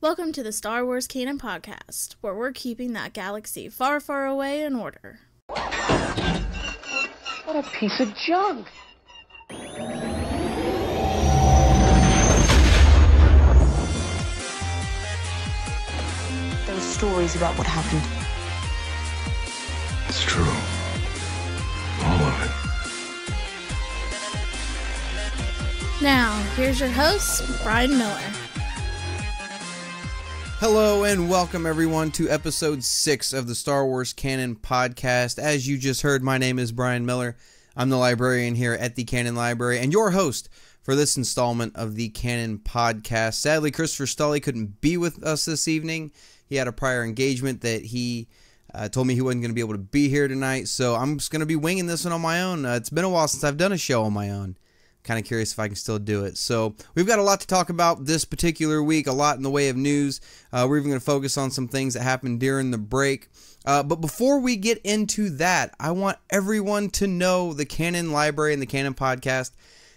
Welcome to the Star Wars Canon Podcast, where we're keeping that galaxy far, far away in order. What a piece of junk! There are stories about what happened. It's true. All of it. Now, here's your host, Brian Miller. Hello and welcome everyone to episode 6 of the Star Wars Canon Podcast. As you just heard, my name is Brian Miller. I'm the librarian here at the Canon Library and your host for this installment of the Canon Podcast. Sadly, Christopher Stully couldn't be with us this evening. He had a prior engagement that he told me he wasn't going to be able to be here tonight, so I'm just going to be winging this one on my own. It's been a while since I've done a show on my own. Kind of curious if I can still do it. So we've got a lot to talk about this particular week, a lot in the way of news. We're even going to focus on some things that happened during the break. But before we get into that, I want everyone to know the Canon Library and the Canon Podcast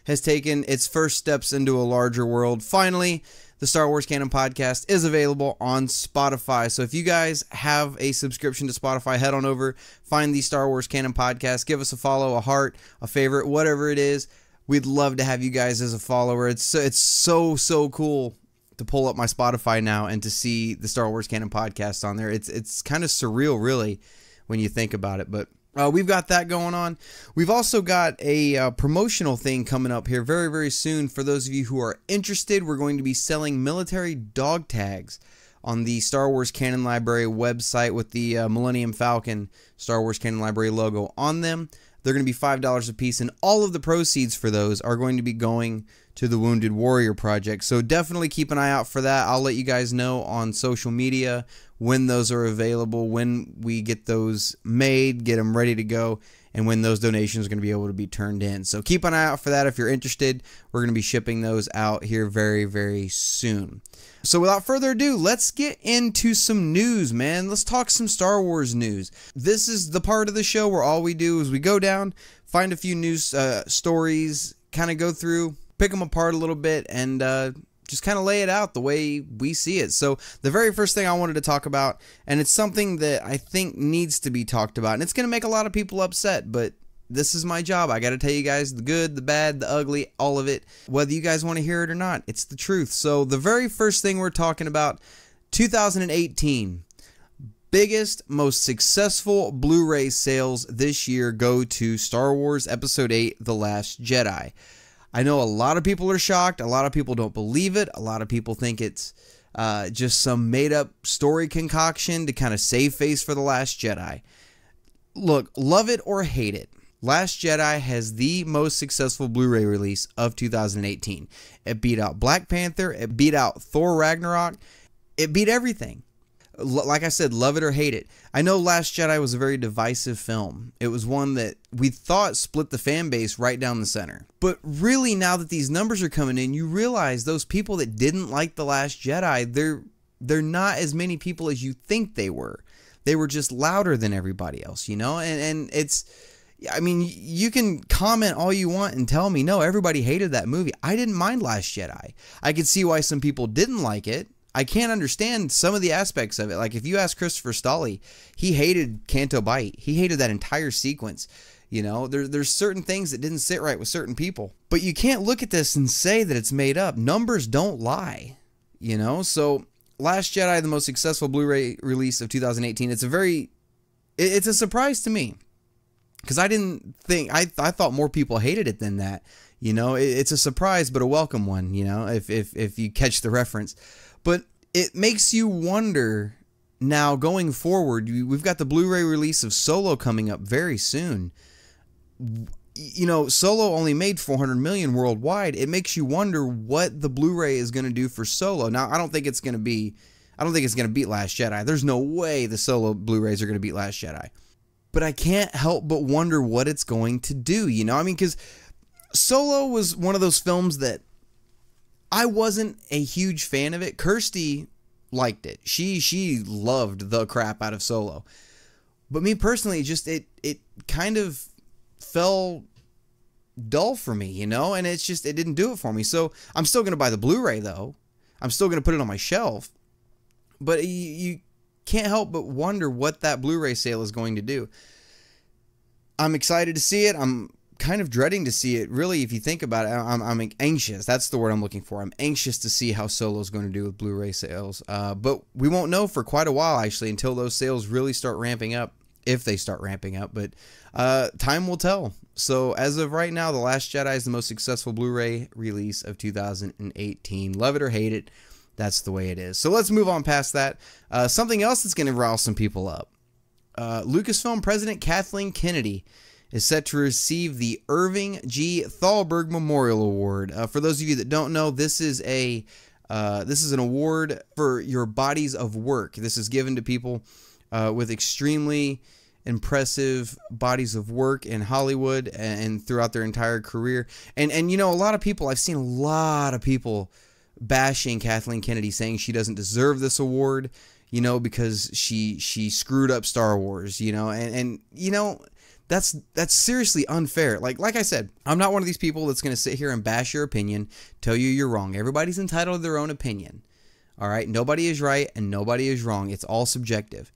has taken its first steps into a larger world. Finally, the Star Wars Canon Podcast is available on Spotify. So if you guys have a subscription to Spotify, head on over, find the Star Wars Canon Podcast, give us a follow, a heart, a favorite, whatever it is. We'd love to have you guys as a follower. It's so cool to pull up my Spotify now and to see the Star Wars Canon Podcast on there. It's kind of surreal, really, when you think about it. But we've got that going on. We've also got a promotional thing coming up here very, very soon. For those of you who are interested, we're going to be selling military dog tags on the Star Wars Canon Library website with the Millennium Falcon Star Wars Canon Library logo on them. They're going to be $5 a piece, and all of the proceeds for those are going to be going to the Wounded Warrior Project. So definitely keep an eye out for that. I'll let you guys know on social media when those are available, when we get those made, get them ready to go, and when those donations are going to be able to be turned in. So keep an eye out for that if you're interested. We're going to be shipping those out here very, very soon. So without further ado, let's get into some news, man. Let's talk some Star Wars news. This is the part of the show where all we do is we go down, find a few news stories, kind of go through, pick them apart a little bit, and just kind of lay it out the way we see it. So the very first thing I wanted to talk about, and it's something that I think needs to be talked about, and it's going to make a lot of people upset, but this is my job. I got to tell you guys the good, the bad, the ugly, all of it. Whether you guys want to hear it or not, it's the truth. So the very first thing we're talking about, 2018. Biggest, most successful Blu-ray sales this year go to Star Wars Episode 8, The Last Jedi. I know a lot of people are shocked. A lot of people don't believe it. A lot of people think it's just some made-up story concoction to kind of save face for The Last Jedi. Look, love it or hate it, Last Jedi has the most successful Blu-ray release of 2018. It beat out Black Panther. It beat out Thor Ragnarok. It beat everything. Like I said, love it or hate it. I know Last Jedi was a very divisive film. It was one that we thought split the fan base right down the center. But really, now that these numbers are coming in, you realize those people that didn't like The Last Jedi, they're not as many people as you think they were. They were just louder than everybody else, you know? And it's... I mean, you can comment all you want and tell me, no, everybody hated that movie. I didn't mind Last Jedi. I could see why some people didn't like it. I can't understand some of the aspects of it. Like, if you ask Christopher Stully, he hated Canto Bight. He hated that entire sequence. You know, there's certain things that didn't sit right with certain people. But you can't look at this and say that it's made up. Numbers don't lie, you know? So, Last Jedi, the most successful Blu-ray release of 2018, it's a surprise to me. Because I didn't think, I thought more people hated it than that. You know, it's a surprise, but a welcome one, you know, if you catch the reference. But it makes you wonder now going forward. We've got the Blu-ray release of Solo coming up very soon. You know, Solo only made 400 million worldwide. It makes you wonder what the Blu-ray is going to do for Solo. Now, I don't think it's going to beat Last Jedi. There's no way the Solo Blu-rays are going to beat Last Jedi. But I can't help but wonder what it's going to do, you know? I mean, because Solo was one of those films that I wasn't a huge fan of it. Kirsty liked it. She loved the crap out of Solo. But me personally, just it kind of fell dull for me, you know? And it didn't do it for me. So I'm still going to buy the Blu-ray, though. I'm still going to put it on my shelf. But you can't help but wonder what that Blu-ray sale is going to do. I'm excited to see it. I'm kind of dreading to see it. Really, if you think about it, I'm anxious. That's the word I'm looking for. I'm anxious to see how Solo is going to do with Blu-ray sales. But we won't know for quite a while, actually, until those sales really start ramping up, if they start ramping up. But time will tell. So as of right now, The Last Jedi is the most successful Blu-ray release of 2018. Love it or hate it, that's the way it is. So let's move on past that. Something else that's going to rile some people up. Lucasfilm President Kathleen Kennedy is set to receive the Irving G. Thalberg Memorial Award. For those of you that don't know, this is an award for your bodies of work. This is given to people with extremely impressive bodies of work in Hollywood and throughout their entire career. And you know, a lot of people, I've seen a lot of people bashing Kathleen Kennedy, saying she doesn't deserve this award, you know, because she screwed up Star Wars, you know, and you know, that's seriously unfair. Like I said, I'm not one of these people that's going to sit here and bash your opinion, tell you you're wrong. Everybody's entitled to their own opinion. All right, nobody is right and nobody is wrong. It's all subjective.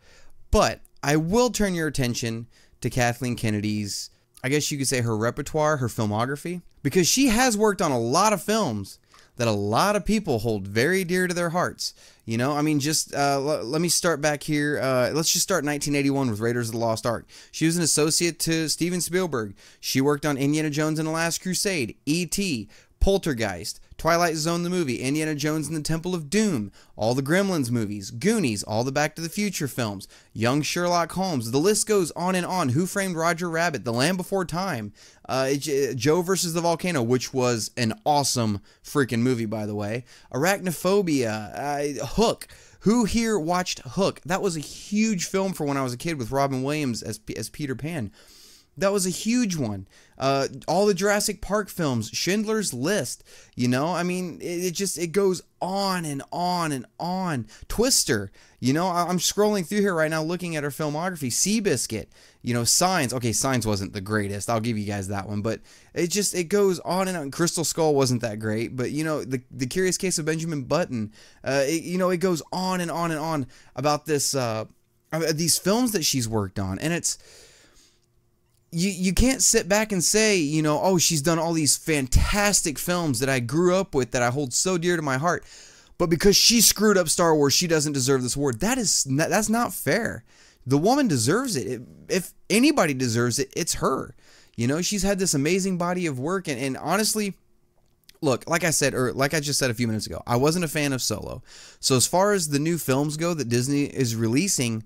But I will turn your attention to Kathleen Kennedy's, I guess you could say, her repertoire, her filmography, because she has worked on a lot of films that a lot of people hold very dear to their hearts. You know, I mean, just let me start back here. Let's just start 1981 with Raiders of the Lost Ark. She was an associate to Steven Spielberg. She worked on Indiana Jones and the Last Crusade, E.T., Poltergeist, Twilight Zone the movie, Indiana Jones and the Temple of Doom, all the Gremlins movies, Goonies, all the Back to the Future films, Young Sherlock Holmes, the list goes on and on. Who Framed Roger Rabbit, The Land Before Time, Joe versus the Volcano, which was an awesome freaking movie, by the way, Arachnophobia, Hook. Who here watched Hook? That was a huge film for when I was a kid with Robin Williams as Peter Pan. That was a huge one. All the Jurassic Park films, Schindler's List, you know, I mean, it goes on and on and on. Twister, you know, I'm scrolling through here right now looking at her filmography. Seabiscuit, you know, Signs. Okay, Signs wasn't the greatest. I'll give you guys that one, but it goes on and on. Crystal Skull wasn't that great, but you know, the Curious Case of Benjamin Button, you know, it goes on and on and on about this, these films that she's worked on, and it's, You can't sit back and say, you know, oh, she's done all these fantastic films that I grew up with that I hold so dear to my heart, but because she screwed up Star Wars, she doesn't deserve this award. That's not fair. The woman deserves it. If anybody deserves it, it's her. You know, she's had this amazing body of work, and honestly, look, like I said, or like I just said a few minutes ago, I wasn't a fan of Solo. So as far as the new films go that Disney is releasing,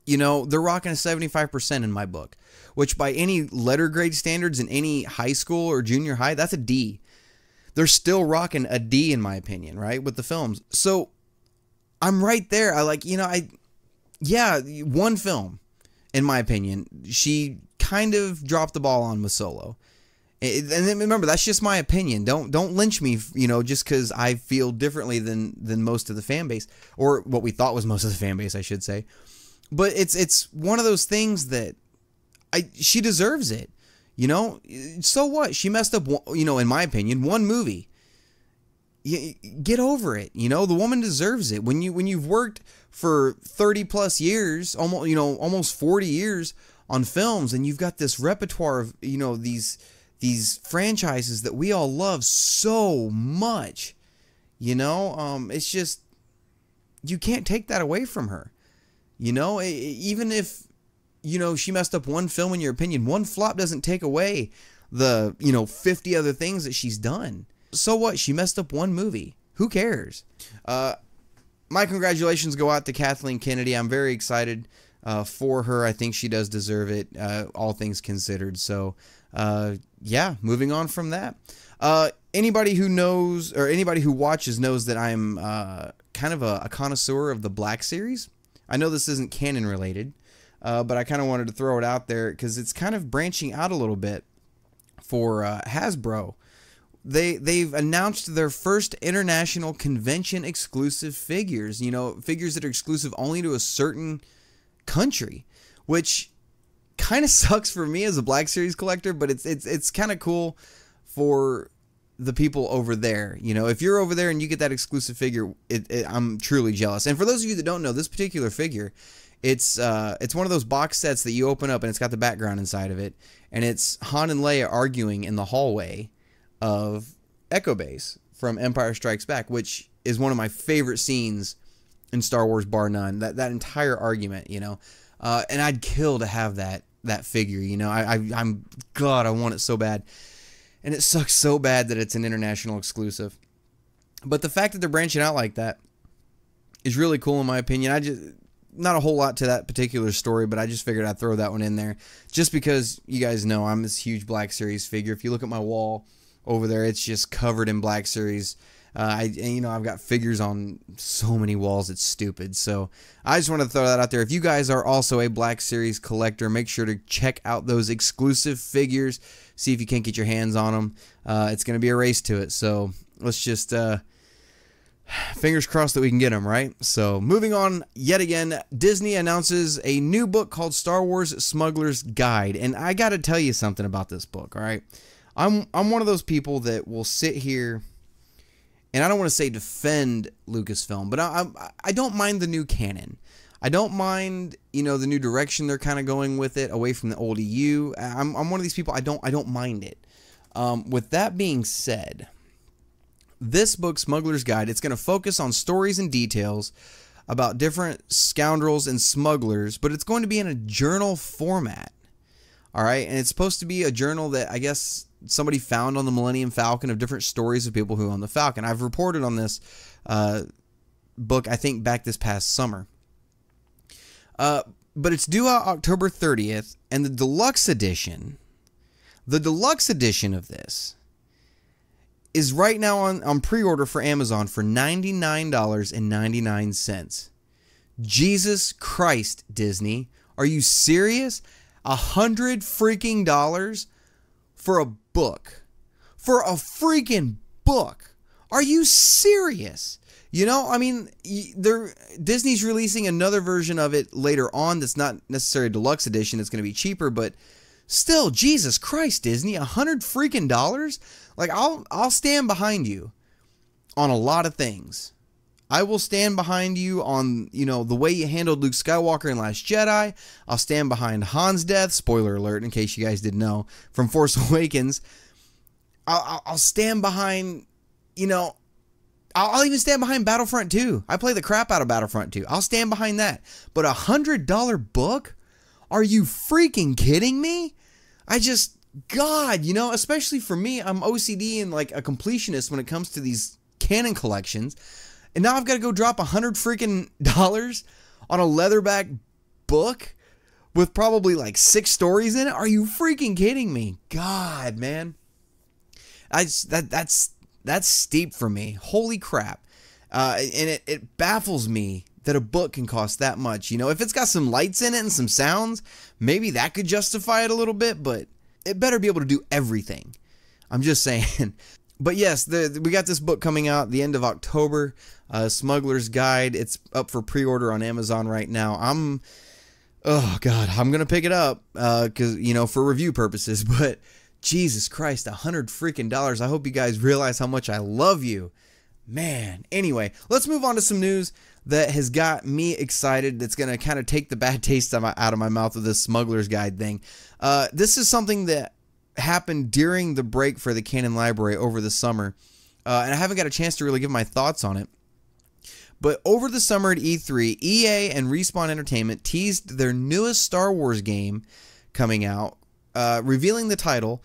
you know, they're rocking a 75% in my book, which by any letter grade standards in any high school or junior high, that's a D. They're still rocking a D in my opinion, right, with the films. So I'm right there. I like, you know, yeah, one film, in my opinion, she kind of dropped the ball on with Solo. And then remember, that's just my opinion. Don't lynch me, you know, just because I feel differently than most of the fan base, or what we thought was most of the fan base, I should say. But it's one of those things that she deserves it, you know. So what? She messed up, you know, in my opinion, one movie. Get over it, you know. The woman deserves it. When you've worked for 30 plus years, almost 40 years on films, and you've got this repertoire of, you know, these franchises that we all love so much, you know. It's just, you can't take that away from her. You know, even if, you know, she messed up one film in your opinion, one flop doesn't take away the, you know, 50 other things that she's done. So what? She messed up one movie. Who cares? My congratulations go out to Kathleen Kennedy. I'm very excited for her. I think she does deserve it, all things considered. So, yeah, moving on from that. Anybody who knows, or anybody who watches knows that I'm kind of a connoisseur of the Black series. I know this isn't canon related, but I kind of wanted to throw it out there because it's kind of branching out a little bit for Hasbro. They've announced their first international convention exclusive figures, you know, figures that are exclusive only to a certain country, which kind of sucks for me as a Black Series collector, but it's kind of cool for the people over there. You know, if you're over there and you get that exclusive figure, I'm truly jealous. And for those of you that don't know, this particular figure, it's one of those box sets that you open up and it's got the background inside of it, and it's Han and Leia arguing in the hallway of Echo Base from Empire Strikes Back, which is one of my favorite scenes in Star Wars, bar none. That entire argument, you know, and I'd kill to have that figure. You know, I'm God, I want it so bad. And it sucks so bad that it's an international exclusive. But the fact that they're branching out like that is really cool in my opinion. Not a whole lot to that particular story, but I just figured I'd throw that one in there. Just because you guys know I'm this huge Black Series figure. If you look at my wall over there, it's just covered in Black Series. You know, I've got figures on so many walls, it's stupid. So I just want to throw that out there. If you guys are also a Black Series collector, make sure to check out those exclusive figures. See if you can't get your hands on them. It's going to be a race to it. So let's just fingers crossed that we can get them, right? So moving on yet again, Disney announces a new book called Star Wars Smuggler's Guide. And I got to tell you something about this book, all right? I'm one of those people that will sit here, and I don't want to say defend Lucasfilm, but I don't mind the new canon. I don't mind, you know, the new direction they're kind of going with it, away from the old EU. I'm one of these people, I don't mind it. With that being said, this book, Smuggler's Guide, it's going to focus on stories and details about different scoundrels and smugglers, but it's going to be in a journal format. All right, and it's supposed to be a journal that I guess somebody found on the Millennium Falcon of different stories of people who own the Falcon. I've reported on this book, I think, back this past summer. But it's due out October 30th, and the deluxe edition of this is right now on pre-order for Amazon for $99.99. Jesus Christ, Disney. Are you serious? $100 freaking dollars for a book. For a freaking book. Are you serious? You know, I mean, Disney's releasing another version of it later on that's not necessarily a deluxe edition. It's going to be cheaper, but still, Jesus Christ, Disney, $100 freaking dollars? Like, I'll stand behind you on a lot of things. I will stand behind you on, you know, the way you handled Luke Skywalker in Last Jedi. I'll stand behind Han's death, spoiler alert, in case you guys didn't know, from Force Awakens. I'll stand behind, you know, I'll even stand behind Battlefront 2. I play the crap out of Battlefront 2. I'll stand behind that. But a $100 book? Are you freaking kidding me? God, you know, especially for me, I'm OCD and like a completionist when it comes to these canon collections. And now I've got to go drop $100 freaking dollars on a leatherback book with probably like 6 stories in it. Are you freaking kidding me? God, man. That's steep for me. Holy crap. And it baffles me that a book can cost that much. You know, if it's got some lights in it and some sounds, maybe that could justify it a little bit, but it better be able to do everything. I'm just saying. But yes, we got this book coming out the end of October, Smuggler's Guide. It's up for pre-order on Amazon right now. Oh God, I'm going to pick it up because, you know, for review purposes, but Jesus Christ, $100 freaking dollars. I hope you guys realize how much I love you. Man. Anyway, let's move on to some news that has got me excited. That's going to kind of take the bad taste out of my mouth with this Smuggler's Guide thing. This is something that happened during the break for the Canon Library over the summer. And I haven't got a chance to really give my thoughts on it. But over the summer at E3, EA and Respawn Entertainment teased their newest Star Wars game coming out, revealing the title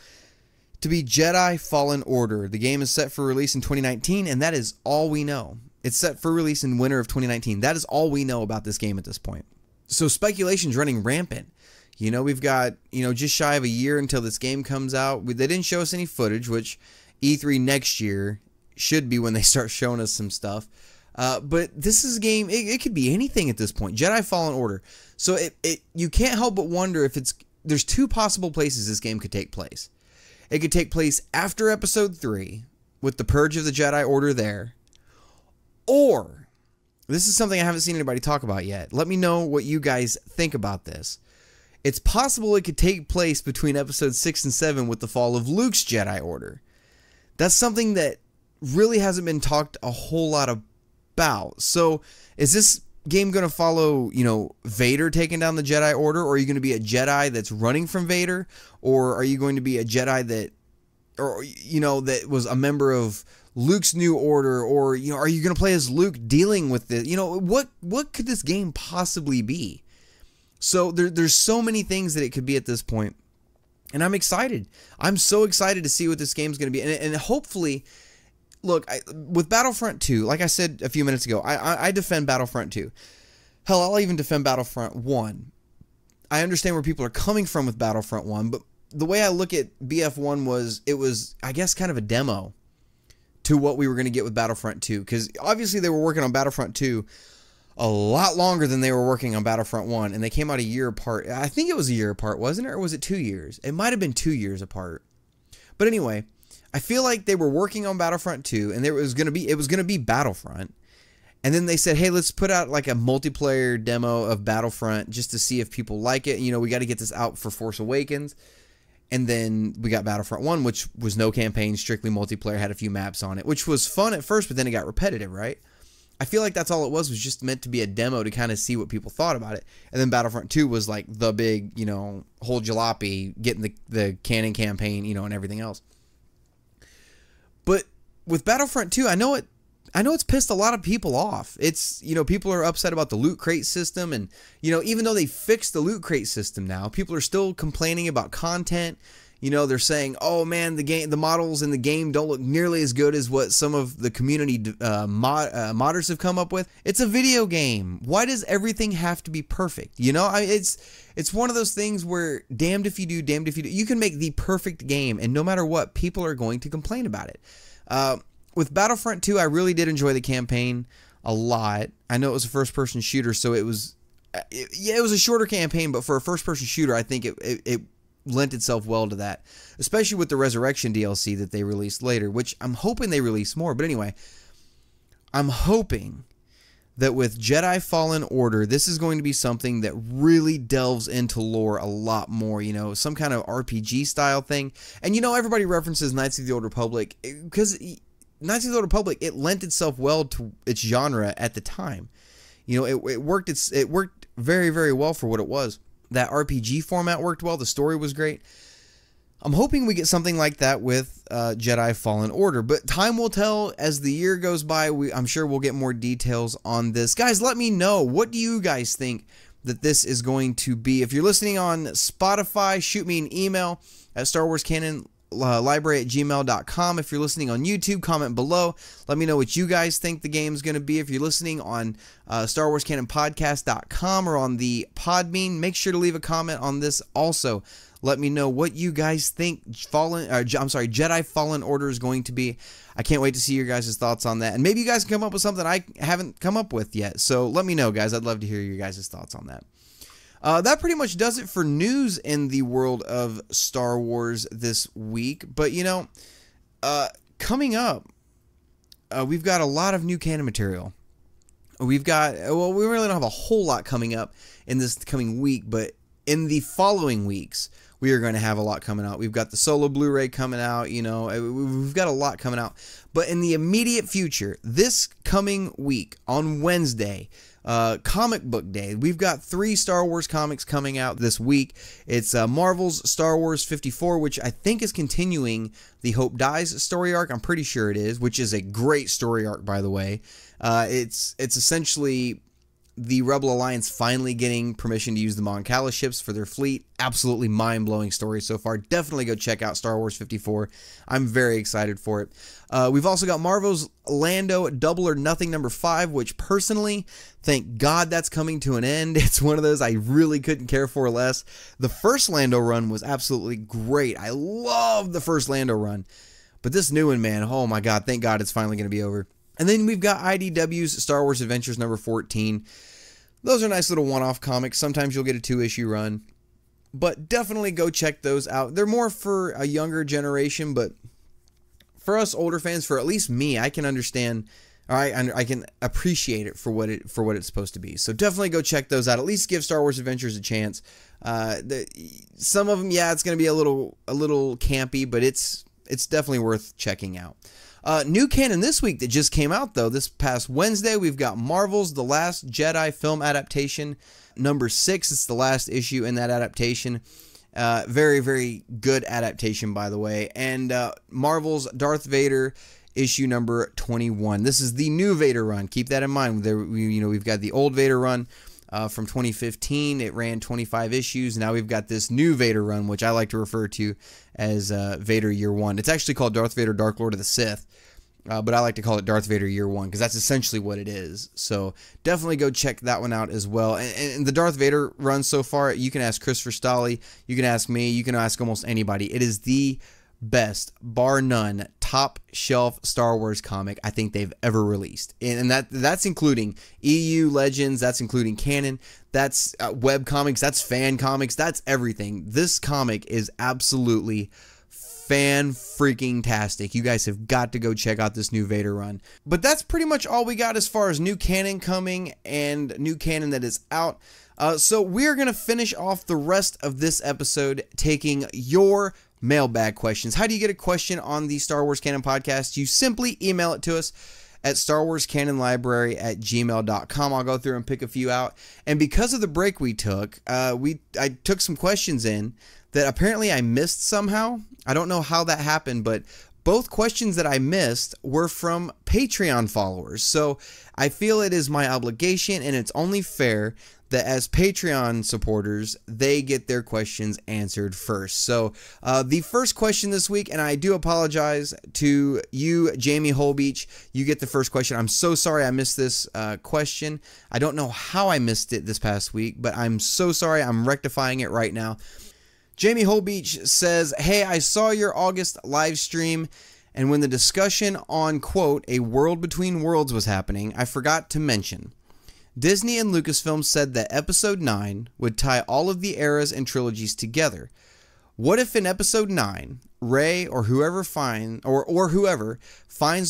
to be Jedi Fallen Order. The game is set for release in 2019, and that is all we know. It's set for release in winter of 2019. That is all we know about this game at this point. So speculation's running rampant. You know, we've got, you know, just shy of a year until this game comes out. They didn't show us any footage, which E3 next year should be when they start showing us some stuff. But this is a game, it could be anything at this point. Jedi Fallen Order. So you can't help but wonder if there's 2 possible places this game could take place. It could take place after Episode 3, with the Purge of the Jedi Order there. Or, this is something I haven't seen anybody talk about yet. Let me know what you guys think about this. It's possible it could take place between Episode 6 and 7 with the fall of Luke's Jedi Order. That's something that really hasn't been talked a whole lot about. So is this game going to follow, Vader taking down the Jedi Order, or are you going to be a Jedi that's running from Vader, or are you going to be a Jedi that was a member of Luke's New Order, or are you going to play as Luke dealing with it? What could this game possibly be? So there's so many things that it could be at this point, and I'm excited. I'm so excited to see what this game's going to be, and hopefully, look, with Battlefront 2, like I said a few minutes ago, I defend Battlefront 2. Hell, I'll even defend Battlefront 1. I understand where people are coming from with Battlefront 1, but the way I look at BF1 was, it was, I guess, kind of a demo to what we were going to get with Battlefront 2, because obviously they were working on Battlefront 2 a lot longer than they were working on Battlefront 1, and they came out a year apart. I think it was a year apart, wasn't it? Or was it 2 years? It might have been 2 years apart. But anyway, I feel like they were working on Battlefront 2, and it was going to be Battlefront. And then they said, hey, let's put out like a multiplayer demo of Battlefront just to see if people like it. We got to get this out for Force Awakens. And then we got Battlefront 1, which was no campaign, strictly multiplayer, had a few maps on it, which was fun at first, but then it got repetitive, right? I feel like that's all it was just meant to be a demo to kind of see what people thought about it. And then Battlefront 2 was like the big, whole jalopy, getting the canon campaign, and everything else. But with Battlefront 2, I know it's pissed a lot of people off. It's, people are upset about the loot crate system, and, even though they fixed the loot crate system now, people are still complaining about content. They're saying, oh man, the models in the game don't look nearly as good as what some of the community modders have come up with. It's a video game. Why does everything have to be perfect? It's one of those things where damned if you do, damned if you do. You can make the perfect game, and no matter what, people are going to complain about it. With Battlefront 2, I really did enjoy the campaign a lot. I know it was a first-person shooter, so it was a shorter campaign, but for a first-person shooter, I think it lent itself well to that, especially with the Resurrection DLC that they released later, which I'm hoping they release more. But anyway, I'm hoping that with Jedi Fallen Order, this is going to be something that really delves into lore a lot more, some kind of RPG style thing. And everybody references Knights of the Old Republic, because Knights of the Old Republic, it lent itself well to its genre at the time. It worked very, very well for what it was. That RPG format worked well. The story was great. I'm hoping we get something like that with Jedi Fallen Order, but time will tell as the year goes by. I'm sure we'll get more details on this. Guys, let me know. What do you guys think that this is going to be? If you're listening on Spotify, shoot me an email at StarWarsCanonLibrary@gmail.com. If you're listening on YouTube, comment below. Let me know what you guys think the game's going to be. If you're listening on StarWarsCanonPodcast.com or on the Podbean, make sure to leave a comment on this also. Let me know what you guys think Jedi Fallen Order is going to be. I can't wait to see your guys' thoughts on that. And maybe you guys can come up with something I haven't come up with yet. So let me know, guys. I'd love to hear your guys' thoughts on that. That pretty much does it for news in the world of Star Wars this week. But, coming up, we've got a lot of new canon material. We really don't have a whole lot coming up in this coming week, but in the following weeks, we are going to have a lot coming out. We've got the solo Blu-ray coming out, we've got a lot coming out. But in the immediate future, this coming week on Wednesday, Comic Book Day, we've got 3 Star Wars comics coming out this week. It's Marvel's Star Wars 54, which I think is continuing the Hope Dies story arc. I'm pretty sure it is, which is a great story arc, by the way. It's essentially the Rebel Alliance finally getting permission to use the Mon Cala ships for their fleet. Absolutely mind-blowing story so far. Definitely go check out Star Wars 54. I'm very excited for it. We've also got Marvel's Lando Double or Nothing #5, which personally, thank God that's coming to an end. It's one of those I really couldn't care for less. The first Lando run was absolutely great. I love the first Lando run. But this new one, man, oh my God, thank God it's finally going to be over. And then we've got IDW's Star Wars Adventures #14. Those are nice little one-off comics. Sometimes you'll get a 2-issue run. But definitely go check those out. They're more for a younger generation, but for us older fans, for at least me, I can understand, or I can appreciate it for what it's supposed to be. So definitely go check those out. At least give Star Wars Adventures a chance. Some of them, yeah, it's going to be a little campy, but it's it's definitely worth checking out. New canon this week that just came out, though, this past Wednesday, we've got Marvel's The Last Jedi film adaptation, number 6. It's the last issue in that adaptation. Very, very good adaptation, by the way. And Marvel's Darth Vader issue number 21. This is the new Vader run. Keep that in mind. We've got the old Vader run from 2015. It ran 25 issues. Now we've got this new Vader run, which I like to refer to as Vader Year 1. It's actually called Darth Vader Dark Lord of the Sith. But I like to call it Darth Vader Year 1 because that's essentially what it is. So definitely go check that one out as well. And the Darth Vader run so far, you can ask Christopher Stolley, you can ask me, you can ask almost anybody. It is the best, bar none, top shelf Star Wars comic I think they've ever released. And that's including EU Legends, that's including canon, that's web comics, that's fan comics, that's everything. This comic is absolutely fan-freaking-tastic. You guys have got to go check out this new Vader run. But that's pretty much all we got as far as new canon coming and new canon that is out. So we're going to finish off the rest of this episode taking your mailbag questions. How do you get a question on the Star Wars Canon Podcast? You simply email it to us at starwarscanonlibrary@gmail.com. I'll go through and pick a few out. And because of the break we took, I took some questions in that apparently I missed somehow. I don't know how that happened, but both questions that I missed were from Patreon followers. So I feel it is my obligation and it's only fair that as Patreon supporters, they get their questions answered first. So the first question this week, and I do apologize to you, Jamie Holbeche, you get the first question. I'm so sorry I missed this question. I don't know how I missed it this past week, but I'm so sorry. I'm rectifying it right now. Jamie Holbeche says, hey, I saw your August live stream, and when the discussion on, quote, A World Between Worlds was happening, I forgot to mention. Disney and Lucasfilm said that Episode 9 would tie all of the eras and trilogies together. What if in Episode 9, Rey or whoever finds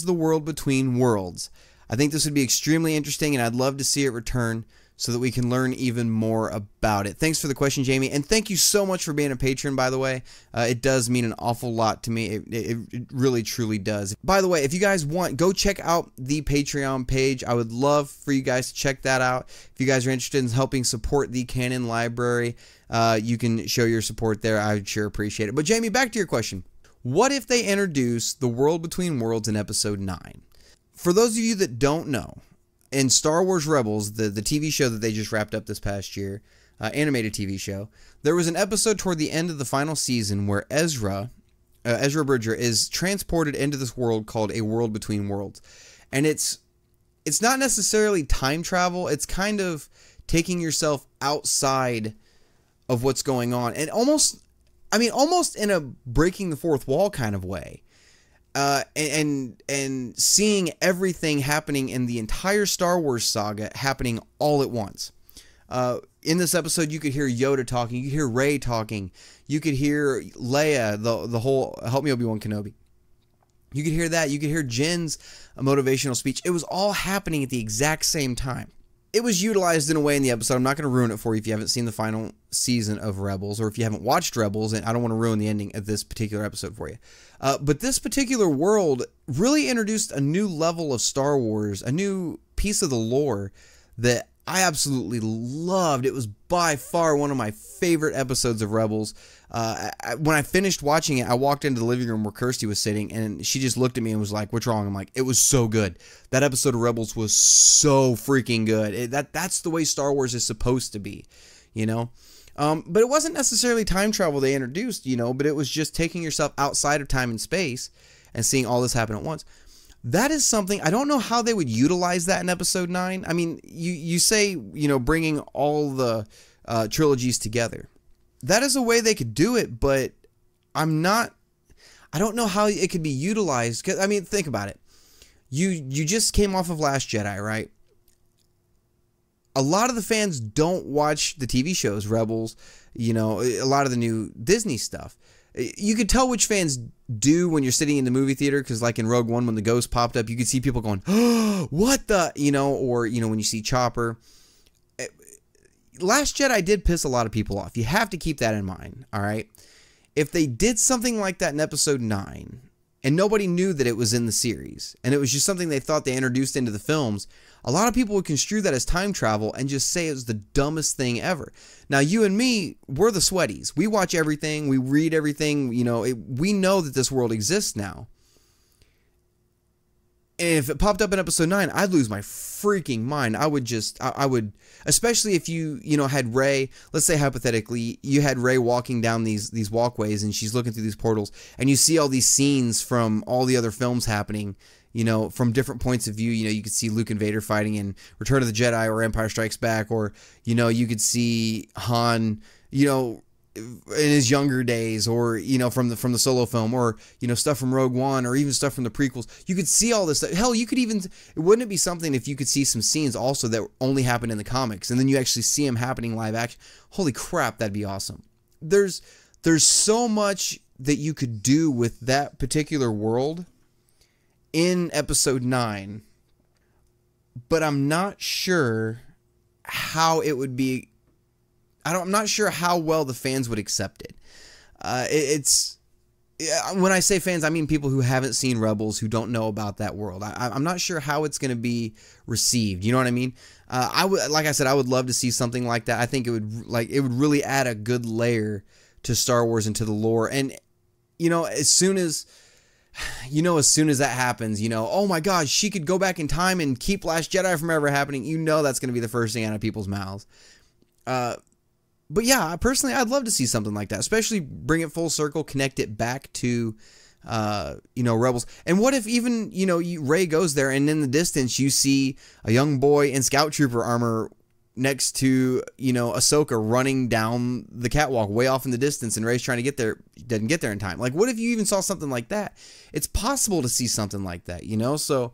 the world between worlds? I think this would be extremely interesting, and I'd love to see it return so that we can learn even more about it. Thanks for the question, Jamie, and thank you so much for being a patron, by the way. It does mean an awful lot to me. It really, truly does. By the way, if you guys want, go check out the Patreon page. I would love for you guys to check that out. If you guys are interested in helping support the Canon Library, you can show your support there. I would sure appreciate it. But Jamie, back to your question. What if they introduce the world between worlds in Episode 9? For those of you that don't know, in Star Wars Rebels, the TV show that they just wrapped up this past year, animated TV show, there was an episode toward the end of the final season where Ezra Bridger is transported into this world called A World Between Worlds. And it's not necessarily time travel, it's kind of taking yourself outside of what's going on. And almost in a breaking the fourth wall kind of way. And seeing everything happening in the entire Star Wars saga happening all at once. In this episode, you could hear Yoda talking, you could hear Rey talking, you could hear Leia, the whole "Help me, Obi-Wan Kenobi." You could hear that. You could hear Jin's motivational speech. It was all happening at the exact same time. It was utilized in a way in the episode. I'm not going to ruin it for you if you haven't seen the final season of Rebels, or if you haven't watched Rebels, and I don't want to ruin the ending of this particular episode for you. But this particular world really introduced a new level of Star Wars, a new piece of the lore that I absolutely loved. It was by far one of my favorite episodes of Rebels. When I finished watching it, I walked into the living room where Kirsty was sitting, and she just looked at me and was like, "What's wrong?" I'm like, "It was so good. That episode of Rebels was so freaking good." That's the way Star Wars is supposed to be, you know? But it wasn't necessarily time travel they introduced, you know, but it was just taking yourself outside of time and space and seeing all this happen at once. That is something, I don't know how they would utilize that in Episode 9. I mean, you say, you know, bringing all the trilogies together. That is a way they could do it, but I don't know how it could be utilized. 'Cause, I mean, think about it. You just came off of Last Jedi, right? A lot of the fans don't watch the TV shows, Rebels, you know, a lot of the new Disney stuff. You could tell which fans do when you're sitting in the movie theater, because like in Rogue One, when the ghost popped up, you could see people going, "Oh, what the," you know, or, you know, when you see Chopper. Last Jedi did piss a lot of people off. You have to keep that in mind, all right? If they did something like that in Episode 9, and nobody knew that it was in the series, and it was just something they thought they introduced into the films, a lot of people would construe that as time travel and just say it was the dumbest thing ever. Now, you and me, we're the sweaties. We watch everything. We read everything. We know that this world exists now. And if it popped up in episode 9, I'd lose my freaking mind. I would, especially if you had Rey, let's say hypothetically, you had Rey walking down these walkways and she's looking through these portals and you see all these scenes from all the other films happening, from different points of view. You could see Luke and Vader fighting in Return of the Jedi or Empire Strikes Back, or, you could see Han, in his younger days, or from the Solo film, or stuff from Rogue One, or even stuff from the prequels. You could see all this stuff. Hell, you could even, wouldn't it be something if you could see some scenes also that only happened in the comics, and then you actually see them happening live action? Holy crap, that'd be awesome. There's so much that you could do with that particular world in episode 9, but I'm not sure how it would be. I'm not sure how well the fans would accept it. When I say fans, I mean people who haven't seen Rebels, who don't know about that world. I'm not sure how it's going to be received. You know what I mean? Like I said, I would love to see something like that. I think it would really add a good layer to Star Wars and to the lore. And as soon as that happens, oh my God, she could go back in time and keep Last Jedi from ever happening. That's going to be the first thing out of people's mouths. But yeah, personally, I'd love to see something like that, especially bring it full circle, connect it back to, Rebels. And what if even, Rey goes there and in the distance you see a young boy in Scout Trooper armor next to, Ahsoka running down the catwalk way off in the distance, and Rey's trying to get there, doesn't get there in time. Like, what if you even saw something like that? It's possible to see something like that, So,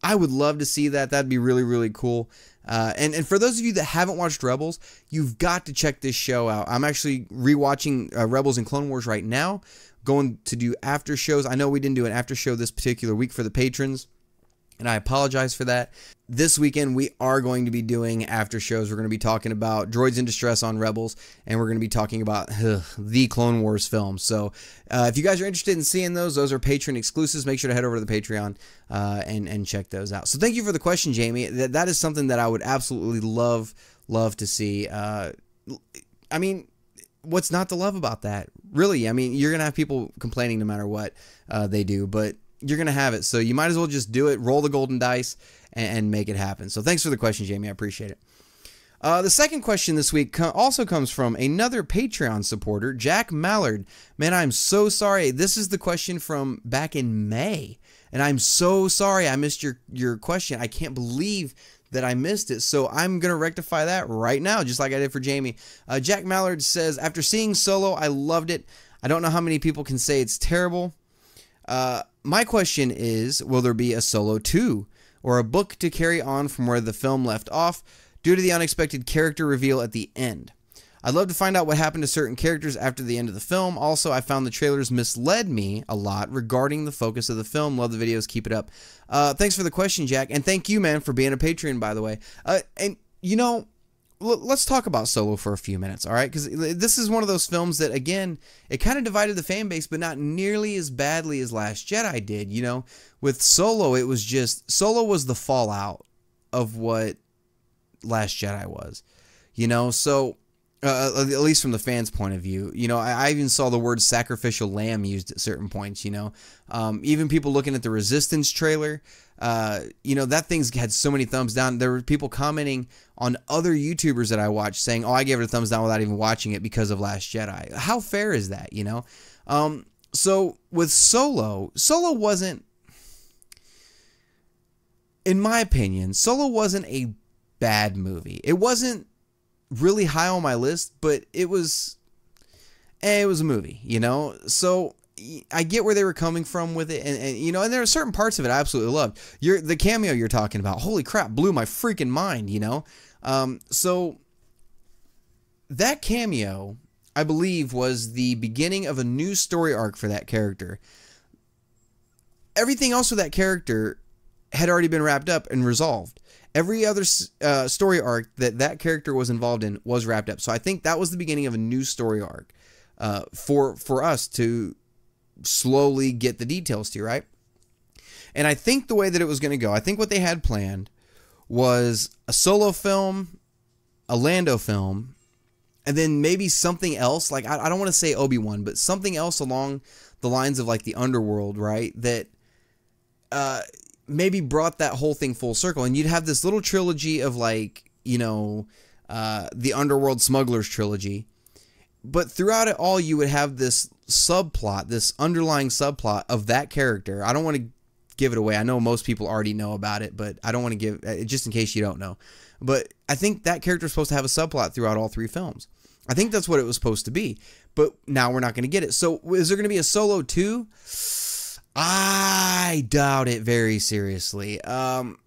I would love to see that. That'd be really, really cool. And for those of you that haven't watched Rebels, you've got to check this show out. I'm actually rewatching Rebels and Clone Wars right now, going to do after shows. I know we didn't do an after show this particular week for the patrons, and I apologize for that. This weekend, we are going to be doing after shows. We're going to be talking about Droids in Distress on Rebels, and we're going to be talking about the Clone Wars film. So if you guys are interested in seeing those are patron exclusives. Make sure to head over to the Patreon and check those out. So thank you for the question, Jamie. That is something that I would absolutely love to see. I mean, what's not to love about that? Really, I mean, you're going to have people complaining no matter what they do, but you're going to have it. So you might as well just do it, roll the golden dice, and make it happen. So thanks for the question, Jamie. I appreciate it. The second question this week also comes from another Patreon supporter, Jack Mallard. Man, I'm so sorry. This is the question from back in May, and I'm so sorry I missed your question. I can't believe that I missed it, so I'm going to rectify that right now, just like I did for Jamie. Jack Mallard says, after seeing Solo, I loved it. I don't know how many people can say it's terrible. My question is, will there be a Solo 2 or a book to carry on from where the film left off due to the unexpected character reveal at the end? I'd love to find out what happened to certain characters after the end of the film. Also, I found the trailers misled me a lot regarding the focus of the film. Love the videos. Keep it up. Thanks for the question, Jack. And thank you, man, for being a Patreon, by the way. And, let's talk about Solo for a few minutes, all right? Because this is one of those films that, again, it kind of divided the fan base, but not nearly as badly as Last Jedi did, With Solo, it was just, Solo was the fallout of what Last Jedi was, So, at least from the fans' point of view, I even saw the word sacrificial lamb used at certain points, Even people looking at the Resistance trailer, that thing's had so many thumbs down. There were people commenting on other YouTubers that I watched saying, oh, I gave it a thumbs down without even watching it because of Last Jedi. How fair is that, So with Solo wasn't, in my opinion, Solo wasn't a bad movie. It wasn't really high on my list, but it was a movie, So I get where they were coming from with it, and there are certain parts of it I absolutely loved. The cameo you're talking about, holy crap, blew my freaking mind, So that cameo, I believe, was the beginning of a new story arc for that character. Everything else with that character had already been wrapped up and resolved. Every other story arc that character was involved in was wrapped up. So I think that was the beginning of a new story arc for us to slowly get the details to you, right? And I think the way that it was going to go, I think what they had planned was a Solo film, a Lando film, and then maybe something else. Like, I don't want to say Obi-Wan, but something else along the lines of like the underworld, right? That maybe brought that whole thing full circle. And you'd have this little trilogy of like, you know, the Underworld Smugglers trilogy. But throughout it all, you would have this subplot, this underlying subplot of that character. I don't want to give it away. I know most people already know about it, but I don't want to give, just in case you don't know. But I think that character is supposed to have a subplot throughout all three films. I think that's what it was supposed to be. But now we're not going to get it. So is there going to be a Solo 2? I doubt it very seriously. And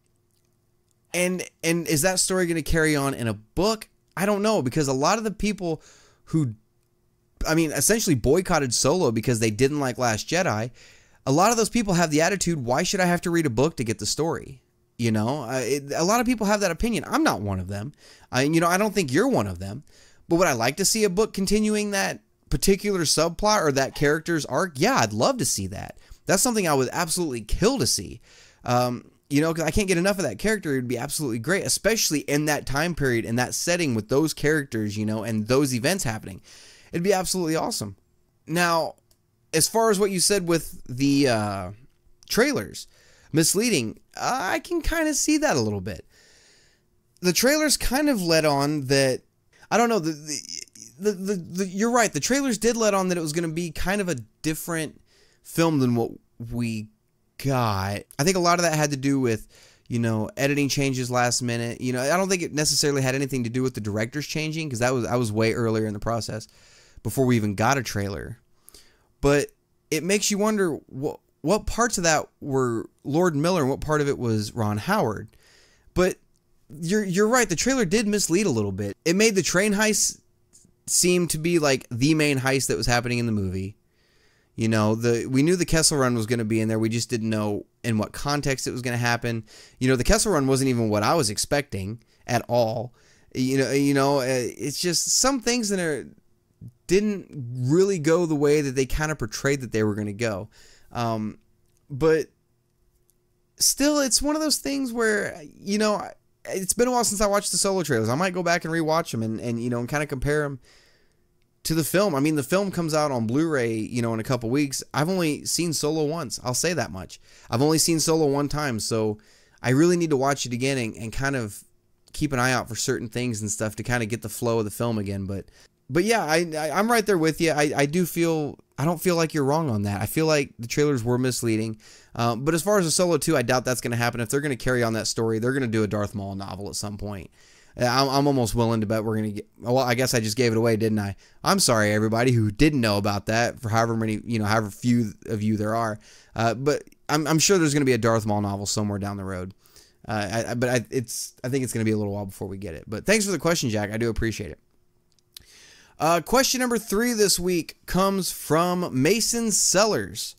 is that story going to carry on in a book? I don't know, because a lot of the people who, I mean, essentially boycotted Solo because they didn't like Last Jedi, a lot of those people have the attitude, why should I have to read a book to get the story? You know, a lot of people have that opinion. I'm not one of them. I don't think you're one of them. But would I like to see a book continuing that particular subplot or that character's arc? Yeah, I'd love to see that. That's something I would absolutely kill to see. You know, because I can't get enough of that character. It would be absolutely great, especially in that time period, in that setting with those characters, you know, and those events happening. It'd be absolutely awesome. Now, as far as what you said with the trailers, misleading, I can kind of see that a little bit. The trailers kind of led on that, I don't know, you're right, the trailers did let on that it was going to be kind of a different film than what we got. I think a lot of that had to do with, you know, editing changes last minute. You know, I don't think it necessarily had anything to do with the directors changing, because I was way earlier in the process before we even got a trailer. But it makes you wonder what parts of that were Lord Miller and what part of it was Ron Howard. But you're right, the trailer did mislead a little bit. It made the train heist seem to be like the main heist that was happening in the movie. You know, we knew the Kessel Run was going to be in there. We just didn't know in what context it was going to happen. You know, the Kessel Run wasn't even what I was expecting at all. You know, it's just some things in there didn't really go the way that they kind of portrayed that they were going to go. But still, it's one of those things where, you know, it's been a while since I watched the Solo trailers. I might go back and rewatch them and you know, and kind of compare them to the film. I mean, the film comes out on Blu-ray, you know, in a couple weeks. I've only seen Solo once. I'll say that much. I've only seen Solo one time, so I really need to watch it again and kind of keep an eye out for certain things and stuff to kind of get the flow of the film again. But yeah, I'm right there with you. I don't feel like you're wrong on that. I feel like the trailers were misleading. But as far as a Solo 2, I doubt that's going to happen. If they're going to carry on that story, they're going to do a Darth Maul novel at some point. I'm almost willing to bet we're going to get... Well, I guess I just gave it away, didn't I? I'm sorry, everybody who didn't know about that, for however many, you know, however few of you there are. But I'm sure there's going to be a Darth Maul novel somewhere down the road. I think it's going to be a little while before we get it. But thanks for the question, Jack. I do appreciate it. Question number 3 this week comes from Mason Sellers.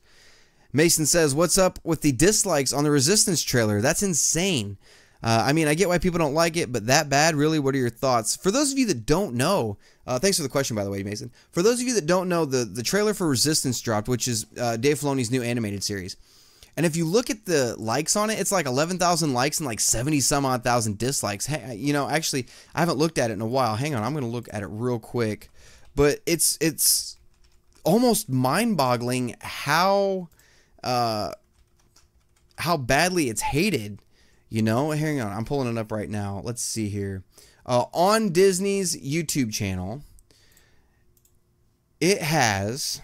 Mason says, what's up with the dislikes on the Resistance trailer? That's insane. I mean, I get why people don't like it, but that bad? Really? What are your thoughts? For those of you that don't know, thanks for the question, by the way, Mason. For those of you that don't know, the trailer for Resistance dropped, which is Dave Filoni's new animated series. And if you look at the likes on it, it's like 11,000 likes and like 70 some odd thousand dislikes. Hey, you know, actually, I haven't looked at it in a while. Hang on, I'm going to look at it real quick. But it's almost mind-boggling how badly it's hated. You know, hang on, I'm pulling it up right now. Let's see here. On Disney's YouTube channel, it has...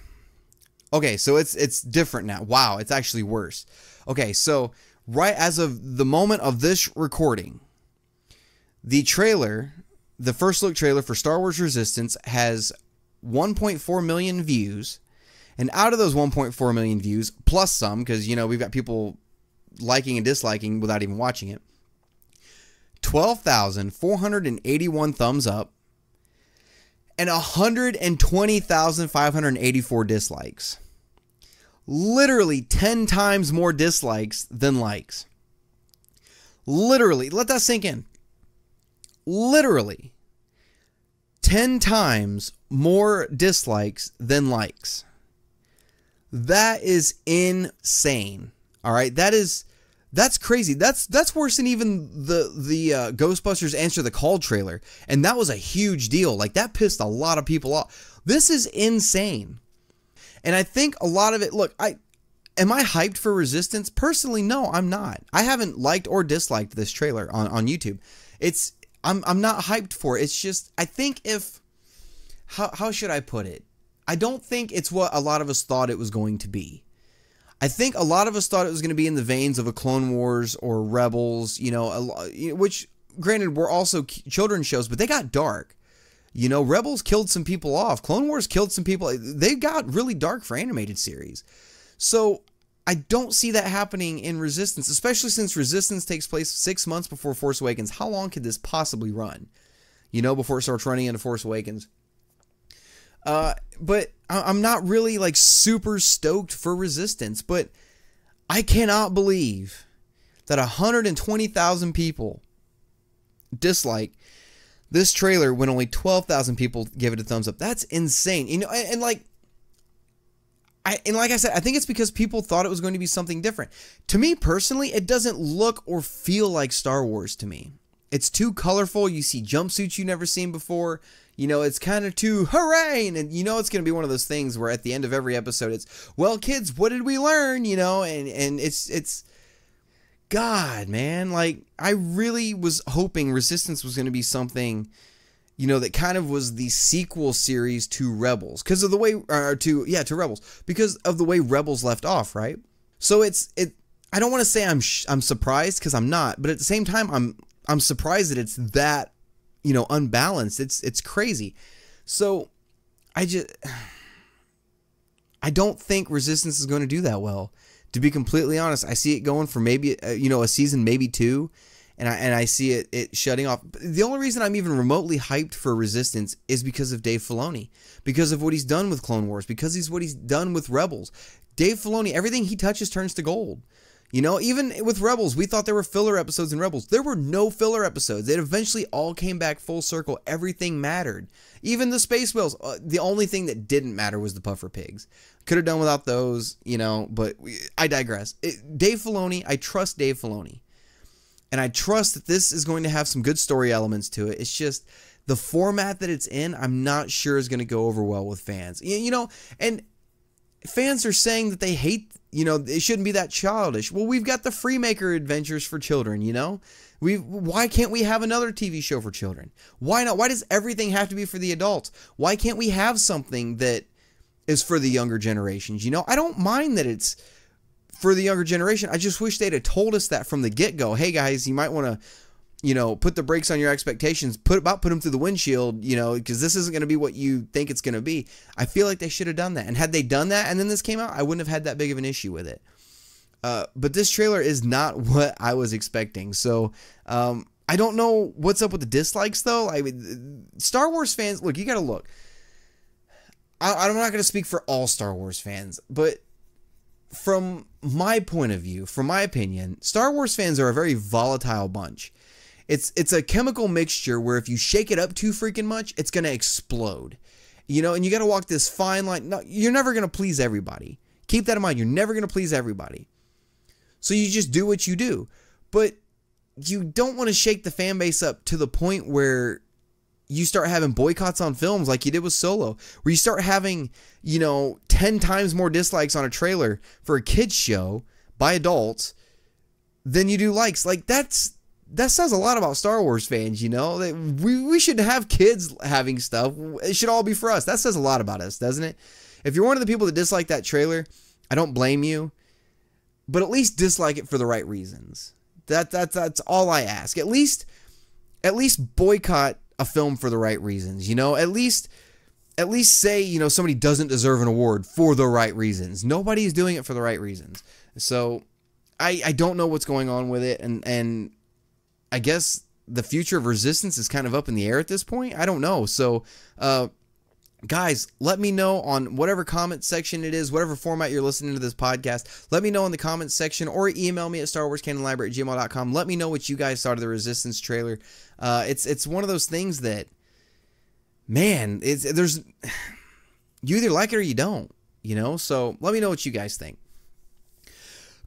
Okay, so it's different now. Wow, it's actually worse. Okay, so right as of the moment of this recording, the trailer, the first look trailer for Star Wars Resistance has 1.4 million views. And out of those 1.4 million views, plus some, because, you know, we've got people liking and disliking without even watching it, 12,481 thumbs up and 120,584 dislikes. Literally 10 times more dislikes than likes. Literally, let that sink in. Literally 10 times more dislikes than likes. That is insane. All right, that's crazy. That's worse than even the Ghostbusters Answer the Call trailer, and that was a huge deal. Like, that pissed a lot of people off. This is insane, and I think a lot of it. Look, am I hyped for Resistance? Personally, no, I'm not. I haven't liked or disliked this trailer on YouTube. I'm not hyped for it. It's just, I think how should I put it? I don't think it's what a lot of us thought it was going to be. I think a lot of us thought it was going to be in the veins of a Clone Wars or Rebels, which, granted, were also children's shows, but they got dark. Rebels killed some people off. Clone Wars killed some people. They got really dark for animated series. So I don't see that happening in Resistance, especially since Resistance takes place 6 months before Force Awakens. How long could this possibly run? Before it starts running into Force Awakens. But I'm not really like super stoked for Resistance, but I cannot believe that 120,000 people dislike this trailer when only 12,000 people give it a thumbs up. That's insane. Like I said, I think it's because people thought it was going to be something different. To me personally, it doesn't look or feel like Star Wars to me. It's too colorful. You see jumpsuits you've never seen before. It's kind of too hooray, and it's going to be one of those things where at the end of every episode, it's, well, kids, what did we learn? And it's, God, man, like, I really was hoping Resistance was going to be something, that kind of was the sequel series to Rebels, because of the way, to Rebels, because of the way Rebels left off, right? So I don't want to say I'm surprised, because I'm not, but at the same time, I'm surprised that it's that, unbalanced. It's crazy. So I don't think Resistance is going to do that well. To be completely honest, I see it going for maybe a season, maybe two, and I see it shutting off. The only reason I'm even remotely hyped for Resistance is because of Dave Filoni, because of what he's done with Clone Wars, because what he's done with Rebels. Dave Filoni, everything he touches turns to gold. Even with Rebels, we thought there were filler episodes in Rebels. There were no filler episodes. It eventually all came back full circle. Everything mattered. Even the space whales. The only thing that didn't matter was the puffer pigs. Could have done without those, but I digress. Dave Filoni, I trust Dave Filoni. And I trust that this is going to have some good story elements to it. It's just the format that it's in, I'm not sure is going to go over well with fans. And fans are saying that they hate, it shouldn't be that childish. Well, we've got the Freemaker adventures for children, Why can't we have another TV show for children? Why not? Why does everything have to be for the adults? Why can't we have something that is for the younger generations? I don't mind that it's for the younger generation. I just wish they'd have told us that from the get-go. Hey, guys, you might want to, put the brakes on your expectations, put them through the windshield, because this isn't going to be what you think it's going to be. I feel like they should have done that. And had they done that and then this came out, I wouldn't have had that big of an issue with it. But this trailer is not what I was expecting. So, I don't know what's up with the dislikes, though. I mean, Star Wars fans, look, you got to look. I'm not going to speak for all Star Wars fans, but from my point of view, from my opinion, Star Wars fans are a very volatile bunch. It's a chemical mixture where if you shake it up too freaking much, it's going to explode. And you got to walk this fine line. No, you're never going to please everybody. Keep that in mind. You're never going to please everybody. So you just do what you do. But you don't want to shake the fan base up to the point where you start having boycotts on films like you did with Solo, where you start having, 10 times more dislikes on a trailer for a kid's show by adults than you do likes. Like, that says a lot about Star Wars fans, that we should have kids having stuff. It should all be for us. That says a lot about us, doesn't it? If you're one of the people that dislike that trailer, I don't blame you, but at least dislike it for the right reasons. That's all I ask. At least boycott a film for the right reasons. At least say, somebody doesn't deserve an award for the right reasons. Nobody's doing it for the right reasons. So I don't know what's going on with it, and I guess the future of Resistance is kind of up in the air at this point. I don't know. So, guys, let me know on whatever comment section it is, whatever format you're listening to this podcast. Let me know in the comments section or email me at StarWarsCanonLibrary@gmail.com. Let me know what you guys thought of the Resistance trailer. It's one of those things that, man, you either like it or you don't. you know? So let me know what you guys think.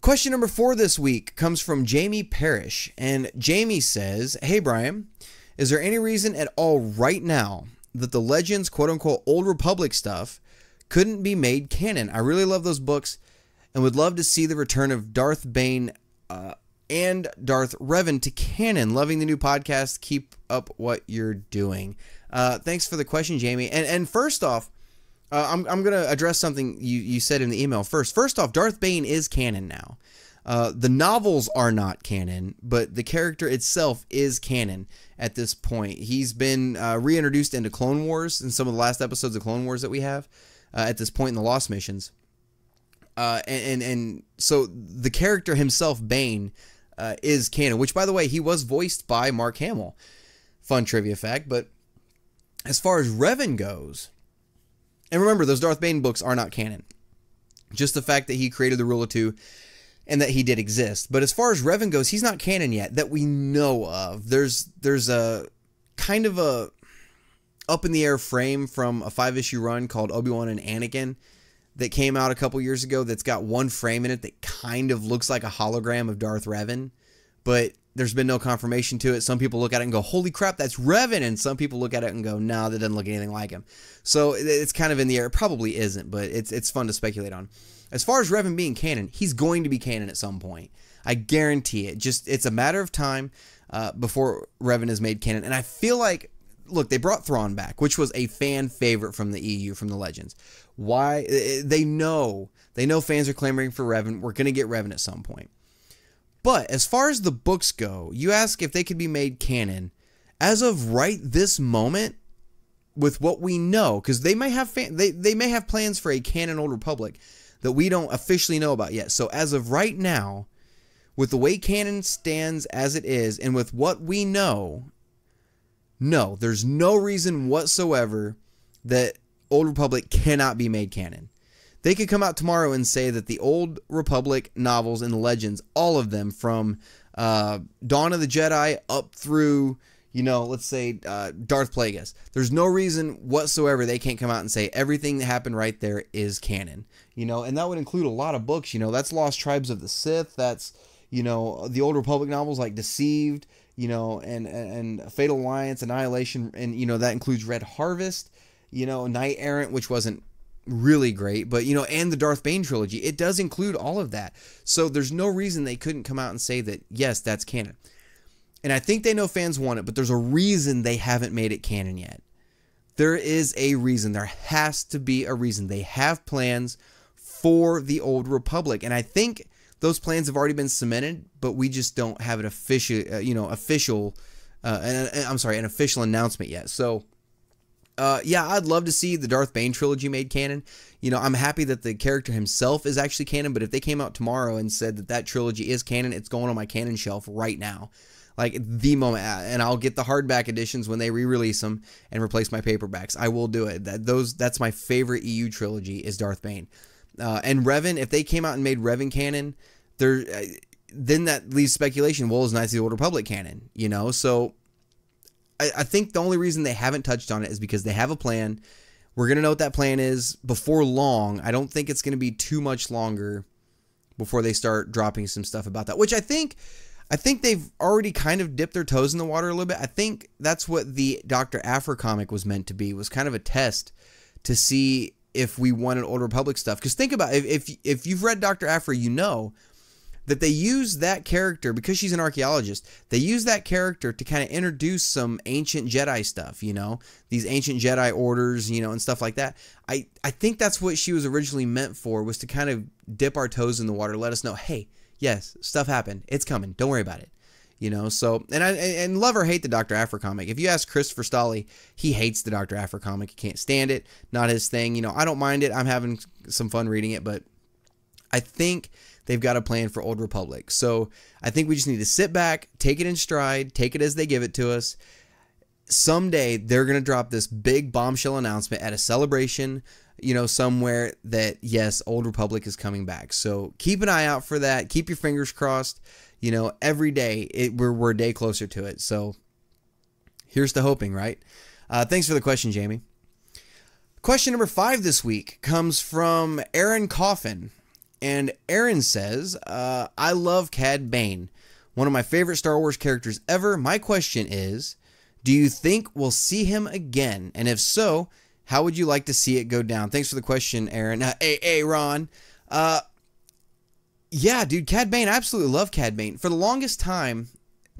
Question number 4 this week comes from Jamie Parrish. And Jamie says, hey, Brian, is there any reason at all right now that the Legends, quote unquote, Old Republic stuff couldn't be made canon? I really love those books and would love to see the return of Darth Bane and Darth Revan to canon. Loving the new podcast. Keep up what you're doing. Thanks for the question, Jamie. And first off, I'm going to address something you said in the email first. First off, Darth Bane is canon now. The novels are not canon, but the character itself is canon at this point. He's been reintroduced into Clone Wars in some of the last episodes of Clone Wars that we have at this point in the Lost Missions. And so the character himself, Bane, is canon, which, by the way, he was voiced by Mark Hamill. Fun trivia fact. But as far as Revan goes, and remember, those Darth Bane books are not canon. Just the fact that he created the Rule of Two and that he did exist. But as far as Revan goes, he's not canon yet that we know of. There's a kind of a up in the air frame from a 5-issue run called Obi-Wan and Anakin that came out a couple years ago that's got one frame in it that kind of looks like a hologram of Darth Revan, but there's been no confirmation to it. Some people look at it and go, holy crap, that's Revan. And some people look at it and go, no, that doesn't look anything like him. So it's kind of in the air. It probably isn't, but it's fun to speculate on. As far as Revan being canon, he's going to be canon at some point. I guarantee it. It's a matter of time before Revan is made canon. And I feel like, look, they brought Thrawn back, which was a fan favorite from the EU, from the Legends. Why? They know fans are clamoring for Revan. We're going to get Revan at some point. But as far as the books go, you ask if they could be made canon. As of right this moment, with what we know, because they may have they may have plans for a canon Old Republic that we don't officially know about yet. So as of right now, with the way canon stands as it is, and with what we know, no, there's no reason whatsoever that Old Republic cannot be made canon. They could come out tomorrow and say that the Old Republic novels and the Legends, all of them from Dawn of the Jedi up through, let's say Darth Plagueis. There's no reason whatsoever they can't come out and say everything that happened right there is canon. And that would include a lot of books. That's Lost Tribes of the Sith. That's, the Old Republic novels like Deceived, and Fatal Alliance, Annihilation, and, that includes Red Harvest, Knight Errant, which wasn't really great, but and the Darth Bane trilogy. It does include all of that. So there's no reason they couldn't come out and say that, yes, that's canon. And I think they know fans want it, but there's a reason they haven't made it canon yet. There is a reason. There has to be a reason. They have plans for the Old Republic, and I think those plans have already been cemented, but we just don't have an official, an official announcement yet. So yeah, I'd love to see the Darth Bane trilogy made canon. I'm happy that the character himself is actually canon, but if they came out tomorrow and said that that is canon, it's going on my canon shelf right now. Like the moment, and I'll get the hardback editions when they re-release them and replace my paperbacks. I will do it. That's my favorite EU trilogy is Darth Bane. And Revan, if they came out and made Revan canon, then that leaves speculation. Well, is Knights of the Old Republic canon? So I think the only reason they haven't touched on it is because they have a plan. We're going to know what that plan is before long. I don't think it's going to be too much longer before they start dropping some stuff about that, which I think they've already kind of dipped their toes in the water a little bit. I think that's what the Dr. Aphra comic was meant to be, was kind of a test to see if we wanted Old Republic stuff. Because think about it, if you've read Dr. Aphra, you know that they use that character, because she's an archaeologist, they use that character to kind of introduce some ancient Jedi stuff, these ancient Jedi orders, and stuff like that. I think that's what she was originally meant for, was to kind of dip our toes in the water, let us know, hey, yes, stuff happened, it's coming, don't worry about it. So, and love or hate the Dr. Aphra comic. If you ask Christopher Stolley, he hates the Dr. Aphra comic. He can't stand it. Not his thing. I don't mind it. I'm having some fun reading it, but I think they've got a plan for Old Republic. So I think we just need to sit back, take it in stride, take it as they give it to us. Someday they're going to drop this big bombshell announcement at a celebration, somewhere that, yes, Old Republic is coming back. So keep an eye out for that. Keep your fingers crossed. Every day we're a day closer to it. So here's to hoping, right? Thanks for the question, Jamie. Question number 5 this week comes from Aaron Coffin. And Aaron says, I love Cad Bane, one of my favorite Star Wars characters ever. My question is, do you think we'll see him again? And if so, how would you like to see it go down? Thanks for the question, Aaron. Hey, Ron. Yeah, dude, Cad Bane, I absolutely love Cad Bane. For the longest time,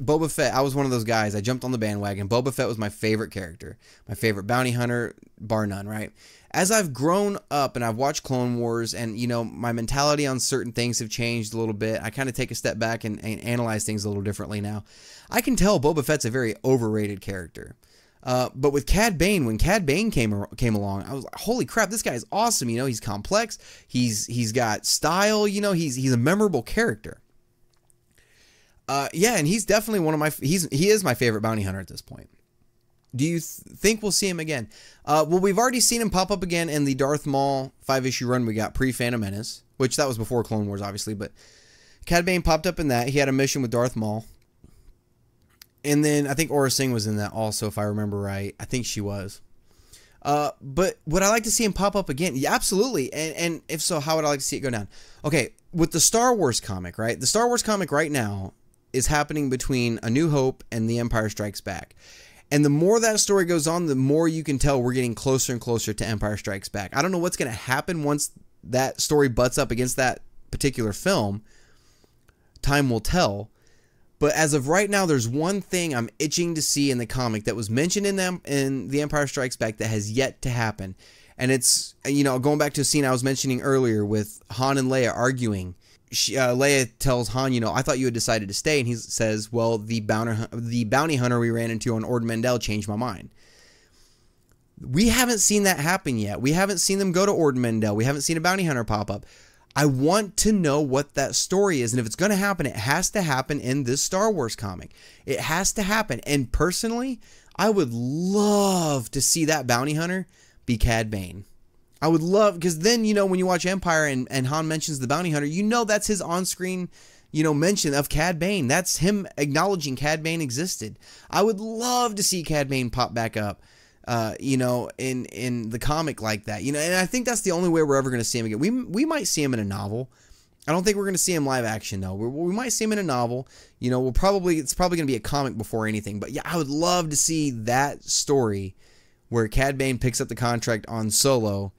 Boba Fett, I was one of those guys. I jumped on the bandwagon. Boba Fett was my favorite character. My favorite bounty hunter, bar none, right? As I've grown up and I've watched Clone Wars and, you know, my mentality on certain things have changed a little bit. I kind of take a step back and analyze things a little differently now. I can tell Boba Fett's a very overrated character. But with Cad Bane, when Cad Bane came along, I was like, holy crap, this guy is awesome. You know, he's complex. He's got style. You know, he's a memorable character. Yeah, and he's definitely one of my, he is my favorite bounty hunter at this point. Do you think we'll see him again? Well, we've already seen him pop up again in the Darth Maul 5-issue run we got pre-Phantom Menace, which that was before Clone Wars, obviously, but Cad Bane popped up in that. He had a mission with Darth Maul. And then I think Aura Singh was in that also, if I remember right. I think she was. But would I like to see him pop up again? Yeah, absolutely. And if so, how would I like to see it go down? Okay, with the Star Wars comic, right? The Star Wars comic right now is happening between A New Hope and The Empire Strikes Back. And the more that story goes on, the more you can tell we're getting closer and closer to Empire Strikes Back. I don't know what's going to happen once that story butts up against that particular film. Time will tell. But as of right now, there's one thing I'm itching to see in the comic that was mentioned in The Empire Strikes Back that has yet to happen. And it's, you know, going back to a scene I was mentioning earlier with Han and Leia arguing. Leia tells Han, you know, I thought you had decided to stay. And he says, well, the bounty hunter we ran into on Ord Mantell changed my mind. We haven't seen that happen yet. We haven't seen them go to Ord Mantell. We haven't seen a bounty hunter pop up. I want to know what that story is. And if it's going to happen, it has to happen in this Star Wars comic. It has to happen. And personally, I would love to see that bounty hunter be Cad Bane. I would love, because then, you know, when you watch Empire and Han mentions the bounty hunter, you know that's his on-screen, you know, mention of Cad Bane. That's him acknowledging Cad Bane existed. I would love to see Cad Bane pop back up, you know, in the comic like that. You know, and I think that's the only way we're ever going to see him again. We might see him in a novel. I don't think we're going to see him live action, though. We might see him in a novel. You know, it's probably going to be a comic before anything. But yeah, I would love to see that story where Cad Bane picks up the contract on Solo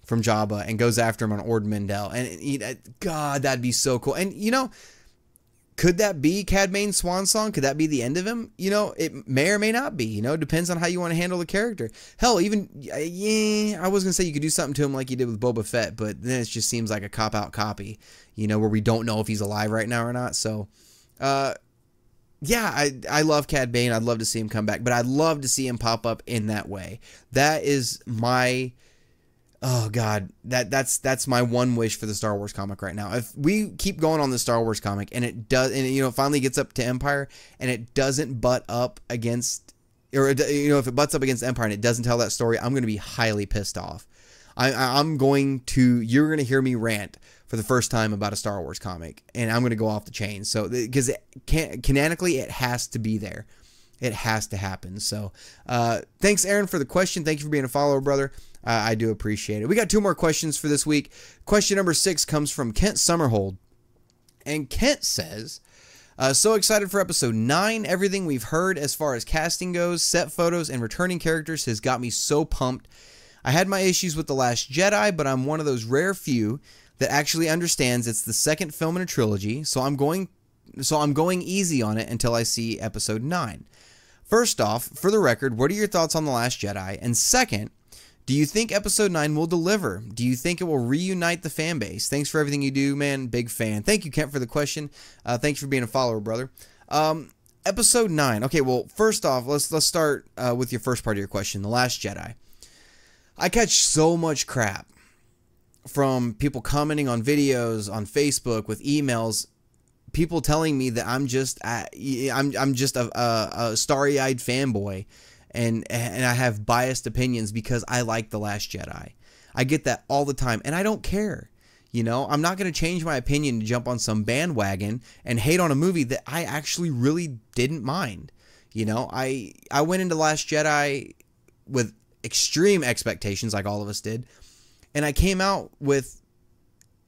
from Jabba and goes after him on Ord Mantell. And God, that'd be so cool. And, you know, could that be Cad Bane's swan song? Could that be the end of him? You know, it may or may not be. You know, depends on how you want to handle the character. Hell, even, yeah, I was going to say you could do something to him like you did with Boba Fett, but then it just seems like a cop-out copy, you know, where we don't know if he's alive right now or not. So, yeah, I love Cad Bane. I'd love to see him come back, but I'd love to see him pop up in that way. That is my... Oh God, that's my one wish for the Star Wars comic right now. If we keep going on the Star Wars comic and it does, and you know, it finally gets up to Empire and it doesn't butt up against, or you know, if it butts up against Empire and it doesn't tell that story, I'm going to be highly pissed off. You're going to hear me rant for the first time about a Star Wars comic, and I'm going to go off the chain. So because canonically, it has to be there. It has to happen. So, thanks, Aaron, for the question. Thank you for being a follower, brother. I do appreciate it. We got 2 more questions for this week. Question number 6 comes from Kent Summerhold. And Kent says, so excited for episode 9. Everything we've heard as far as casting goes, set photos, and returning characters has got me so pumped. I had my issues with The Last Jedi, but I'm one of those rare few that actually understands it's the second film in a trilogy, so I'm going easy on it until I see episode 9. First off, for the record, what are your thoughts on The Last Jedi? And second, do you think episode 9 will deliver? Do you think it will reunite the fan base? Thanks for everything you do, man. Big fan. Thank you, Kent, for the question. Thanks for being a follower, brother. Episode 9. Okay, well, first off, let's start with your first part of your question, The Last Jedi. I catch so much crap from people commenting on videos, on Facebook, with emails, people telling me that I'm just a starry-eyed fanboy. And I have biased opinions because I like The Last Jedi. I get that all the time, and I don't care. You know, I'm not going to change my opinion to jump on some bandwagon and hate on a movie that I actually really didn't mind. You know, I went into Last Jedi with extreme expectations like all of us did. And I came out with,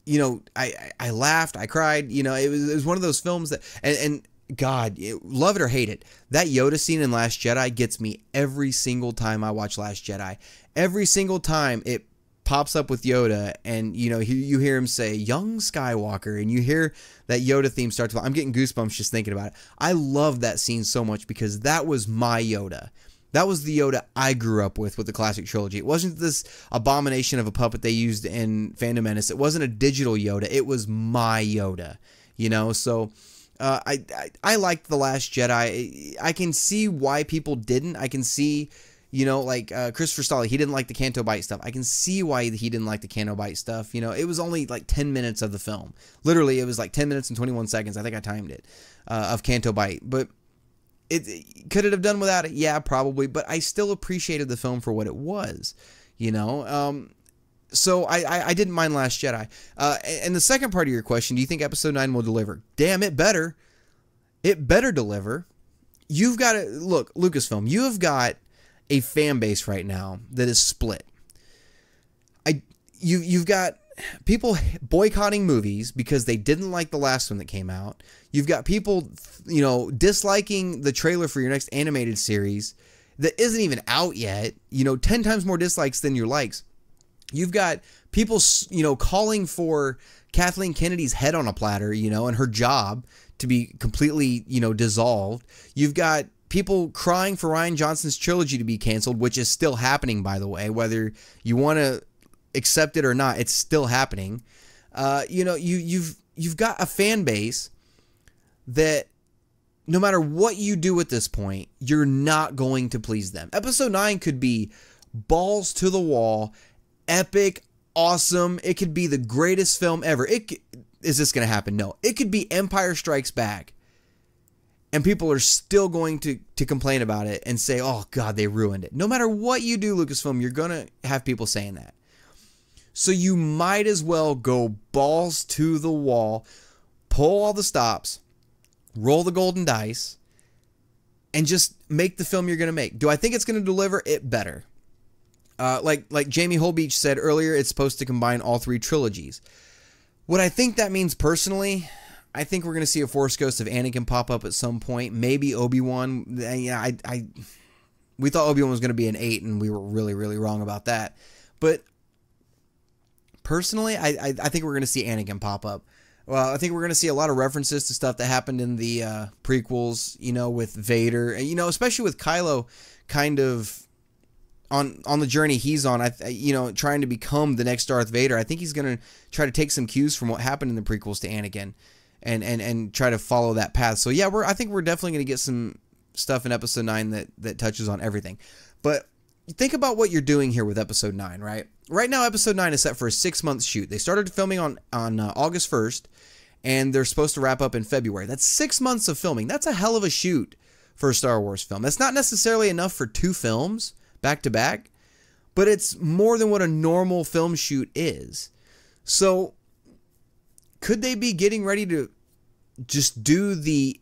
you know, I laughed, I cried, you know, it was one of those films that, and God, love it or hate it, that Yoda scene in Last Jedi gets me every single time I watch Last Jedi. Every single time it pops up with Yoda, and you know, you hear him say young Skywalker, and you hear that Yoda theme start to play. I'm getting goosebumps just thinking about it. I love that scene so much because that was my Yoda. That was the Yoda I grew up with the classic trilogy. It wasn't this abomination of a puppet they used in Phantom Menace. It wasn't a digital Yoda. It was my Yoda, you know. So I liked The Last Jedi. I can see why people didn't. I can see, you know, like Christopher Stolle, he didn't like the Canto Bight stuff. I can see why he didn't like the Canto Bight stuff. You know, it was only like 10 minutes of the film. Literally, it was like 10 minutes and 21 seconds. I think I timed it, of Canto Bight. But could it have done without it? Yeah, probably. But I still appreciated the film for what it was, you know. So I didn't mind Last Jedi. And the second part of your question, do you think Episode 9 will deliver? Damn, it better. It better deliver. You've got to, look, Lucasfilm, you have got a fan base right now that is split. You've got people boycotting movies because they didn't like the last one that came out. You've got people, you know, disliking the trailer for your next animated series that isn't even out yet. You know, 10 times more dislikes than your likes. You've got people, you know, calling for Kathleen Kennedy's head on a platter, you know, and her job to be completely, you know, dissolved. You've got people crying for Rian Johnson's trilogy to be canceled, which is still happening, by the way, whether you want to accept it or not, it's still happening. You know, you've got a fan base that no matter what you do at this point, you're not going to please them. Episode 9 could be balls to the wall, epic, awesome. It could be the greatest film ever. Is this going to happen? No. It could be Empire Strikes Back, and people are still going to complain about it and say, oh God, they ruined it. No matter what you do, Lucasfilm, you're going to have people saying that. So you might as well go balls to the wall, pull all the stops, roll the golden dice, and just make the film you're going to make. Do I think it's going to deliver? It better. Like Jamie Holbeche said earlier, it's supposed to combine all three trilogies. What I think that means personally, I think we're going to see a Force Ghost of Anakin pop up at some point. Maybe Obi-Wan. Yeah, we thought Obi-Wan was going to be an 8, and we were really, really wrong about that. But personally, I think we're going to see Anakin pop up. Well, I think we're going to see a lot of references to stuff that happened in the prequels, you know, with Vader, and, you know, especially with Kylo kind of on the journey he's on, you know, trying to become the next Darth Vader. I think he's going to try to take some cues from what happened in the prequels to Anakin and try to follow that path. So yeah, I think we're definitely going to get some stuff in Episode 9 that touches on everything. But think about what you're doing here with Episode 9, right? Right now, Episode 9 is set for a 6-month shoot. They started filming on August 1st, and they're supposed to wrap up in February. That's 6 months of filming. That's a hell of a shoot for a Star Wars film. That's not necessarily enough for 2 films back to back, but it's more than what a normal film shoot is. So could they be getting ready to just do the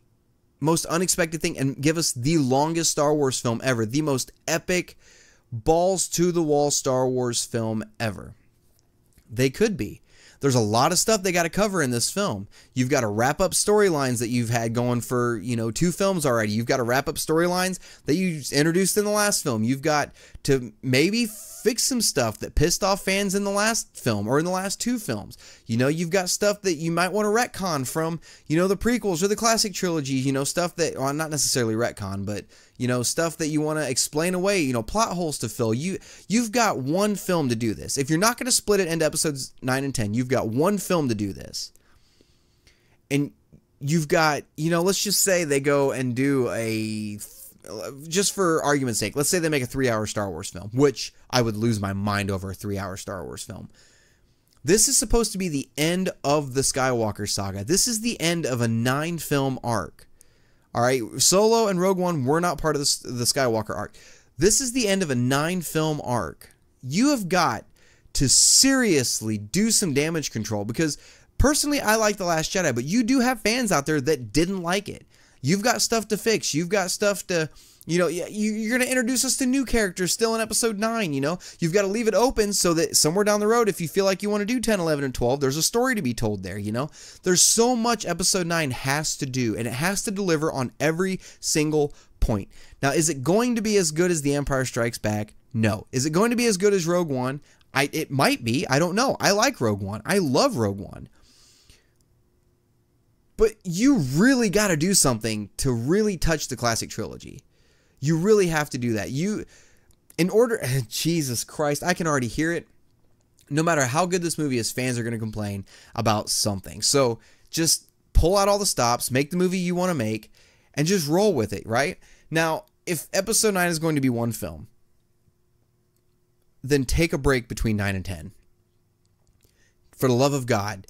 most unexpected thing and give us the longest Star Wars film ever, the most epic, balls to the wall Star Wars film ever? They could be. There's a lot of stuff they got to cover in this film. You've got to wrap up storylines that you've had going for, you know, 2 films already. You've got to wrap up storylines that you introduced in the last film. You've got to maybe fix some stuff that pissed off fans in the last film or in the last 2 films. You know, you've got stuff that you might want to retcon from, you know, the prequels or the classic trilogy, you know, stuff that, well, not necessarily retcon, but, you know, stuff that you want to explain away, you know, plot holes to fill. You've got 1 film to do this. If you're not going to split it into episodes 9 and 10, you've got 1 film to do this. And you've got, you know, let's just say they go and do just for argument's sake, let's say they make a 3-hour Star Wars film, which I would lose my mind over a 3-hour Star Wars film. This is supposed to be the end of the Skywalker saga. This is the end of a 9-film arc. All right, Solo and Rogue One were not part of the Skywalker arc. This is the end of a 9-film arc. You have got to seriously do some damage control, because personally, I like The Last Jedi, but you do have fans out there that didn't like it. You've got stuff to fix. You've got stuff to, You know, you're going to introduce us to new characters still in episode 9, you know? You've got to leave it open so that somewhere down the road, if you feel like you want to do 10, 11, and 12, there's a story to be told there, you know? There's so much episode 9 has to do, and it has to deliver on every single point. Now, is it going to be as good as The Empire Strikes Back? No. Is it going to be as good as Rogue One? It might be. I don't know. I like Rogue One. I love Rogue One. But you really got to do something to really touch the classic trilogy. You really have to do that. Jesus Christ, I can already hear it. No matter how good this movie is, fans are going to complain about something. So just pull out all the stops, make the movie you want to make, and just roll with it, right? Now, if episode 9 is going to be one film, then take a break between 9 and 10. For the love of God.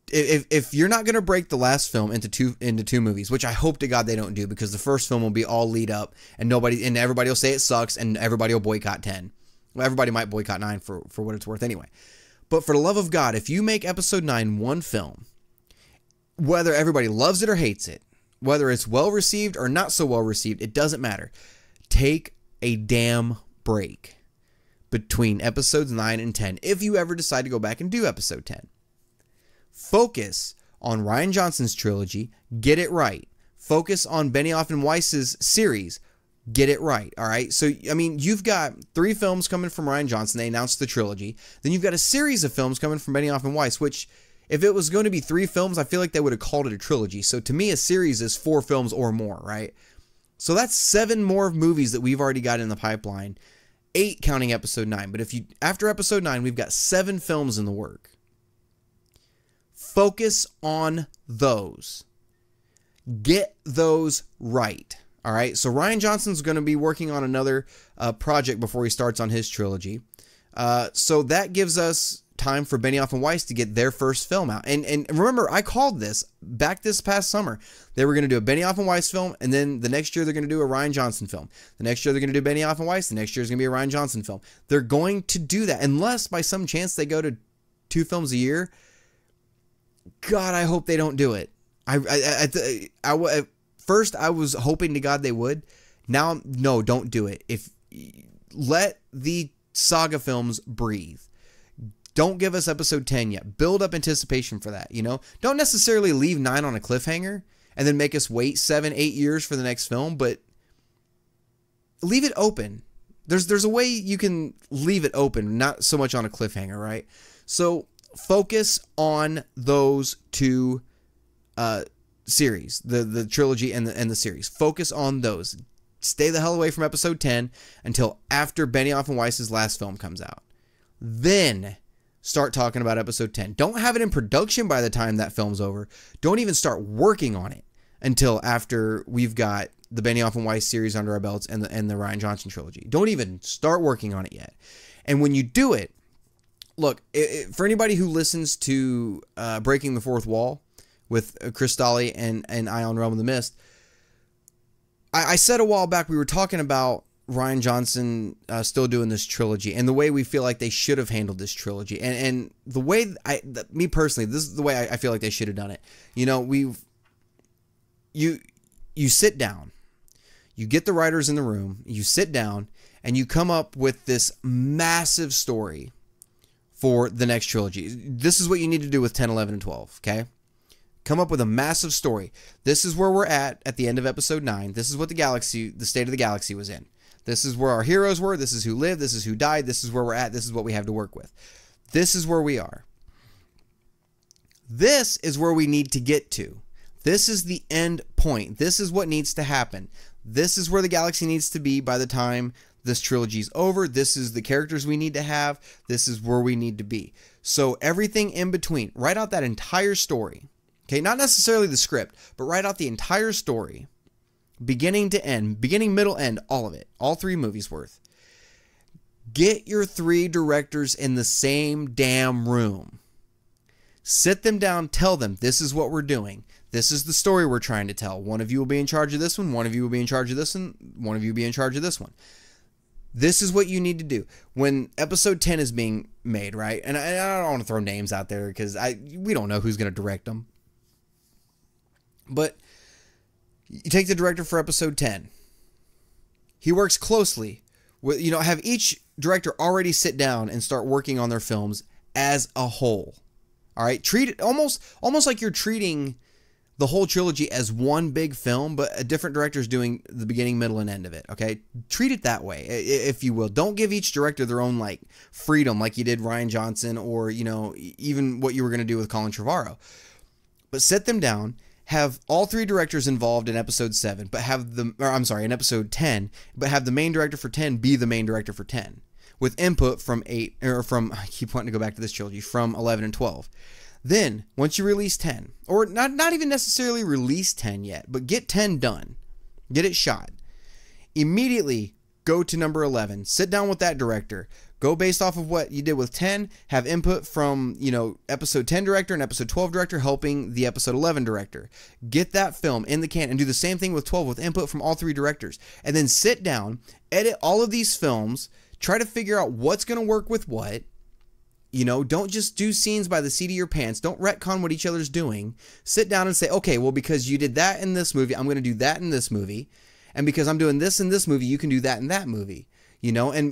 If you're not going to break the last film into two movies, which I hope to God they don't do, because the first film will be all lead up and everybody will say it sucks and everybody will boycott 10. Well, everybody might boycott 9 for what it's worth anyway. But for the love of God, if you make episode 9 one film, whether everybody loves it or hates it, whether it's well received or not so well received, it doesn't matter. Take a damn break between episodes 9 and 10 if you ever decide to go back and do episode 10. Focus on Rian Johnson's trilogy, get it right. Focus on Benioff and Weiss's series, get it right, all right? So, I mean, you've got 3 films coming from Rian Johnson. They announced the trilogy. Then you've got a series of films coming from Benioff and Weiss, which, if it was going to be 3 films, I feel like they would have called it a trilogy. So, to me, a series is 4 films or more, right? So, that's 7 more movies that we've already got in the pipeline, 8 counting episode 9. But after episode 9, we've got 7 films in the work. Focus on those. Get those right. All right. So Rian Johnson's going to be working on another project before he starts on his trilogy. So that gives us time for Benioff and Weiss to get their first film out. And remember, I called this back this past summer. They were going to do a Benioff and Weiss film, and then the next year they're going to do a Rian Johnson film. The next year they're going to do Benioff and Weiss. The next year is going to be a Rian Johnson film. They're going to do that unless by some chance they go to 2 films a year. God, I hope they don't do it. At first, I was hoping to God they would. Now, no, don't do it. Let the saga films breathe. Don't give us episode 10 yet. Build up anticipation for that, you know? Don't necessarily leave 9 on a cliffhanger and then make us wait 7, 8 years for the next film, but leave it open. There's a way you can leave it open, not so much on a cliffhanger, right? So focus on those 2 series, the trilogy and the series. Focus on those. Stay the hell away from episode 10 until after Benioff and Weiss's last film comes out. Then start talking about episode 10. Don't have it in production by the time that film's over. Don't even start working on it until after we've got the Benioff and Weiss series under our belts and the Rian Johnson trilogy. Don't even start working on it yet. And when you do it, look, for anybody who listens to Breaking the Fourth Wall with Chris Stolle and Ion Realm of the Mist, I said a while back we were talking about Rian Johnson still doing this trilogy and the way we feel like they should have handled this trilogy. And the way, me personally, this is the way I feel like they should have done it. You know, you sit down, you get the writers in the room, you sit down, and you come up with this massive story for the next trilogy. This is what you need to do with 10, 11, and 12, okay? Come up with a massive story. This is where we're at the end of episode 9. This is what the state of the galaxy was in. This is where our heroes were. This is who lived. This is who died. This is where we're at. This is what we have to work with. This is where we are. This is where we need to get to. This is the end point. This is what needs to happen. This is where the galaxy needs to be by the time this trilogy's over. This is the characters we need to have. This is where we need to be. So everything in between, write out that entire story. Okay, not necessarily the script, but write out the entire story, beginning to end, beginning, middle, end, all of it, all 3 movies worth. Get your 3 directors in the same damn room. Sit them down, tell them, this is what we're doing. This is the story we're trying to tell. One of you will be in charge of this one of you will be in charge of this one of you will be in charge of this one. This is what you need to do. When episode 10 is being made, right? And I don't want to throw names out there because we don't know who's going to direct them. But you take the director for episode 10. he works closely with, have each director already sit down and start working on their films as a whole. All right, treat it almost like you're treating the whole trilogy as one big film, but a different director is doing the beginning, middle, and end of it. Okay, treat it that way, if you will. Don't give each director their own like freedom, like you did Rian Johnson, or even what you were going to do with Colin Trevorrow. But sit them down, have all three directors involved in episode 7, but in episode 10, but have the main director for 10 be the main director for 10, with input from I keep wanting to go back to this trilogy, from 11 and 12. Then, once you release 10, or not even necessarily release 10 yet, but get 10 done, get it shot, immediately go to number 11, sit down with that director, go based off of what you did with 10, have input from, episode 10 director and episode 12 director helping the episode 11 director. Get that film in the can and do the same thing with 12 with input from all three directors. And then sit down, edit all of these films, try to figure out what's going to work with what. Don't just do scenes by the seat of your pants. Don't retcon what each other's doing. Sit down and say, okay, well, because you did that in this movie, I'm going to do that in this movie. And because I'm doing this in this movie, you can do that in that movie. And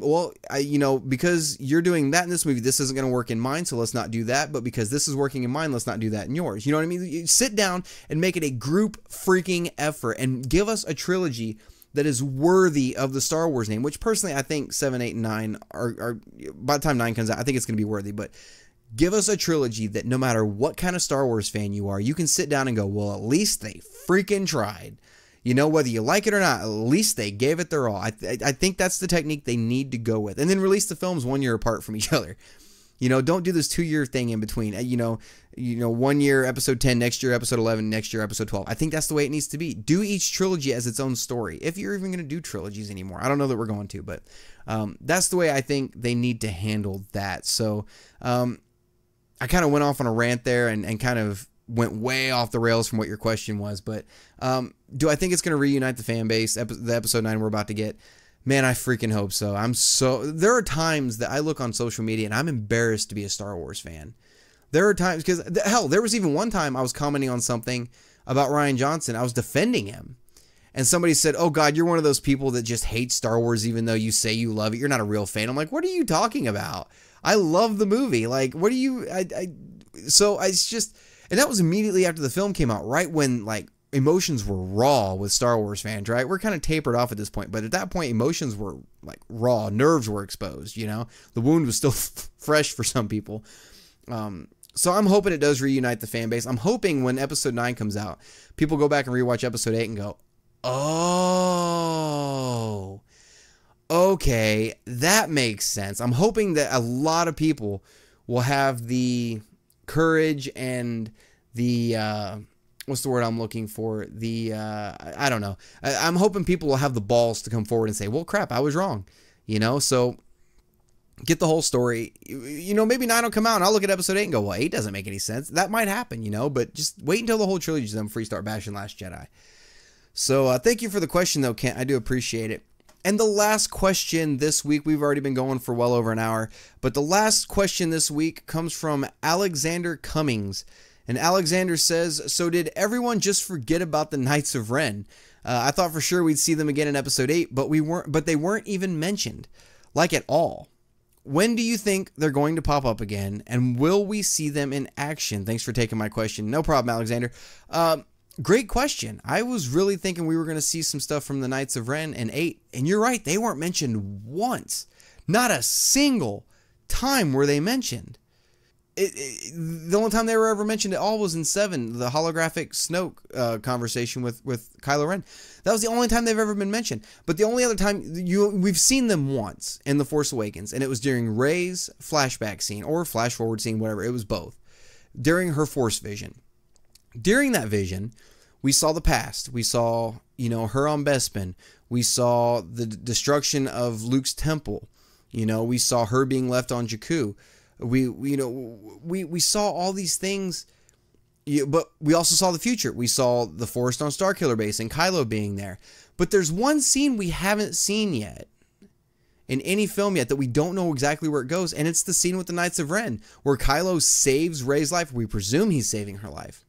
because you're doing that in this movie, this isn't going to work in mine, so let's not do that. But because this is working in mine, let's not do that in yours. You know what I mean? You sit down and make it a group freaking effort and give us a trilogy that is worthy of the Star Wars name, which personally I think 7, 8, and 9 are by the time 9 comes out, I think it's going to be worthy. But give us a trilogy that no matter what kind of Star Wars fan you are, you can sit down and go, well, at least they freaking tried. Whether you like it or not, at least they gave it their all. I think that's the technique they need to go with. And then release the films 1 year apart from each other. Don't do this 2-year thing in between. 1 year episode 10, next year episode 11, next year episode 12. I think that's the way it needs to be. Do each trilogy as its own story, if you're even going to do trilogies anymore. I don't know that we're going to, but that's the way I think they need to handle that. So I kind of went off on a rant there and kind of went way off the rails from what your question was. But do I think it's going to reunite the fan base, the episode 9 we're about to get? Man, I freaking hope so. There are times that I look on social media and I'm embarrassed to be a Star Wars fan. There are times, because hell, there was even one time I was commenting on something about Rian Johnson. I was defending him. And somebody said, oh God, you're one of those people that just hate Star Wars even though you say you love it. You're not a real fan. I'm like, what are you talking about? I love the movie. Like, what do you, so it's just, and that was immediately after the film came out, right when like emotions were raw with Star Wars fans, right? We're kind of tapered off at this point, but at that point, emotions were like raw, nerves were exposed, the wound was still fresh for some people. So I'm hoping it does reunite the fan base. I'm hoping when episode 9 comes out, people go back and rewatch episode 8 and go, oh, okay, that makes sense. I'm hoping that a lot of people will have the courage and the, what's the word I'm looking for? I don't know. I'm hoping people will have the balls to come forward and say, well, crap, I was wrong. So get the whole story. Maybe 9 will come out and I'll look at episode 8 and go, well, 8 doesn't make any sense. That might happen, but just wait until the whole trilogy is done before you start bashing Last Jedi. So thank you for the question, though, Kent. I do appreciate it. And the last question this week, we've already been going for well over an hour, but the last question this week comes from Alexander Cummings. And Alexander says, so did everyone just forget about the Knights of Ren? I thought for sure we'd see them again in episode 8, but they weren't even mentioned, like at all. When do you think they're going to pop up again, and will we see them in action? Thanks for taking my question. No problem, Alexander. Great question. I was really thinking we were going to see some stuff from the Knights of Ren in 8, and you're right, they weren't mentioned once. Not a single time were they mentioned. The only time they were ever mentioned at all was in 7, the holographic Snoke conversation with Kylo Ren. That was the only time they've ever been mentioned. But the only other time we've seen them once in The Force Awakens, and it was during Rey's flashback scene or flash forward scene, whatever. It was both. During her Force vision. During that vision, we saw the past. We saw, her on Bespin. We saw the destruction of Luke's temple. We saw her being left on Jakku. We saw all these things, but we also saw the future. We saw the Forest on Starkiller Base and Kylo being there. But there's one scene we haven't seen yet in any film yet that we don't know exactly where it goes, and it's the scene with the Knights of Ren where Kylo saves Rey's life. We presume he's saving her life.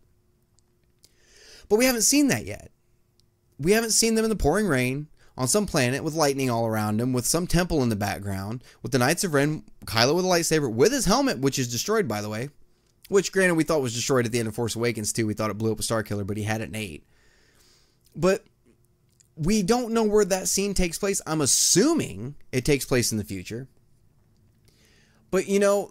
But we haven't seen that yet. We haven't seen them in the pouring rain on some planet with lightning all around him, with some temple in the background, with the Knights of Ren, Kylo with a lightsaber, with his helmet, which is destroyed, by the way, which, granted, we thought was destroyed at the end of Force Awakens, too. We thought it blew up a Starkiller, but he had it in 8. But we don't know where that scene takes place. I'm assuming it takes place in the future. But, you know,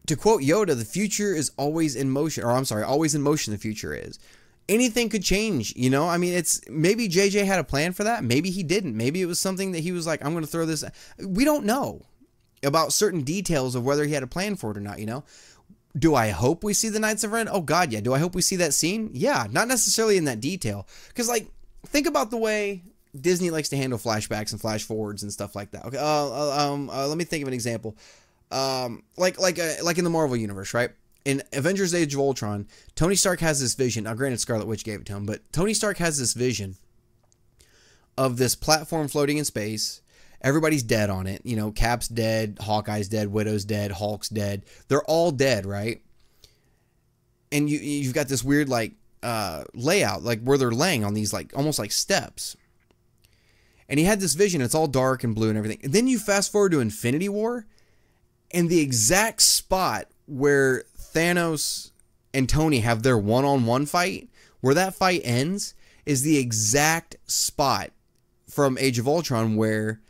to quote Yoda, the future is always in motion. Or, I'm sorry, always in motion the future is. Anything could change, you know? I mean, it's maybe JJ had a plan for that. Maybe he didn't. Maybe it was something that he was like, I'm going to throw this. We don't know about certain details of whether he had a plan for it or not, you know? Do I hope we see the Knights of Ren? Oh, God, yeah. Do I hope we see that scene? Yeah, not necessarily in that detail. Because, like, think about the way Disney likes to handle flashbacks and flash forwards and stuff like that. Okay, let me think of an example. Like in the Marvel Universe, right? In Avengers Age of Ultron, Tony Stark has this vision. Now, granted, Scarlet Witch gave it to him, but Tony Stark has this vision of this platform floating in space. Everybody's dead on it. You know, Cap's dead, Hawkeye's dead, Widow's dead, Hulk's dead. They're all dead, right? And you've got this weird, like, layout, like, where they're laying on these, like, almost like steps. And he had this vision. It's all dark and blue and everything. And then you fast forward to Infinity War, and the exact spot where Thanos and Tony have their one-on-one fight, where that fight ends, is the exact spot from Age of Ultron where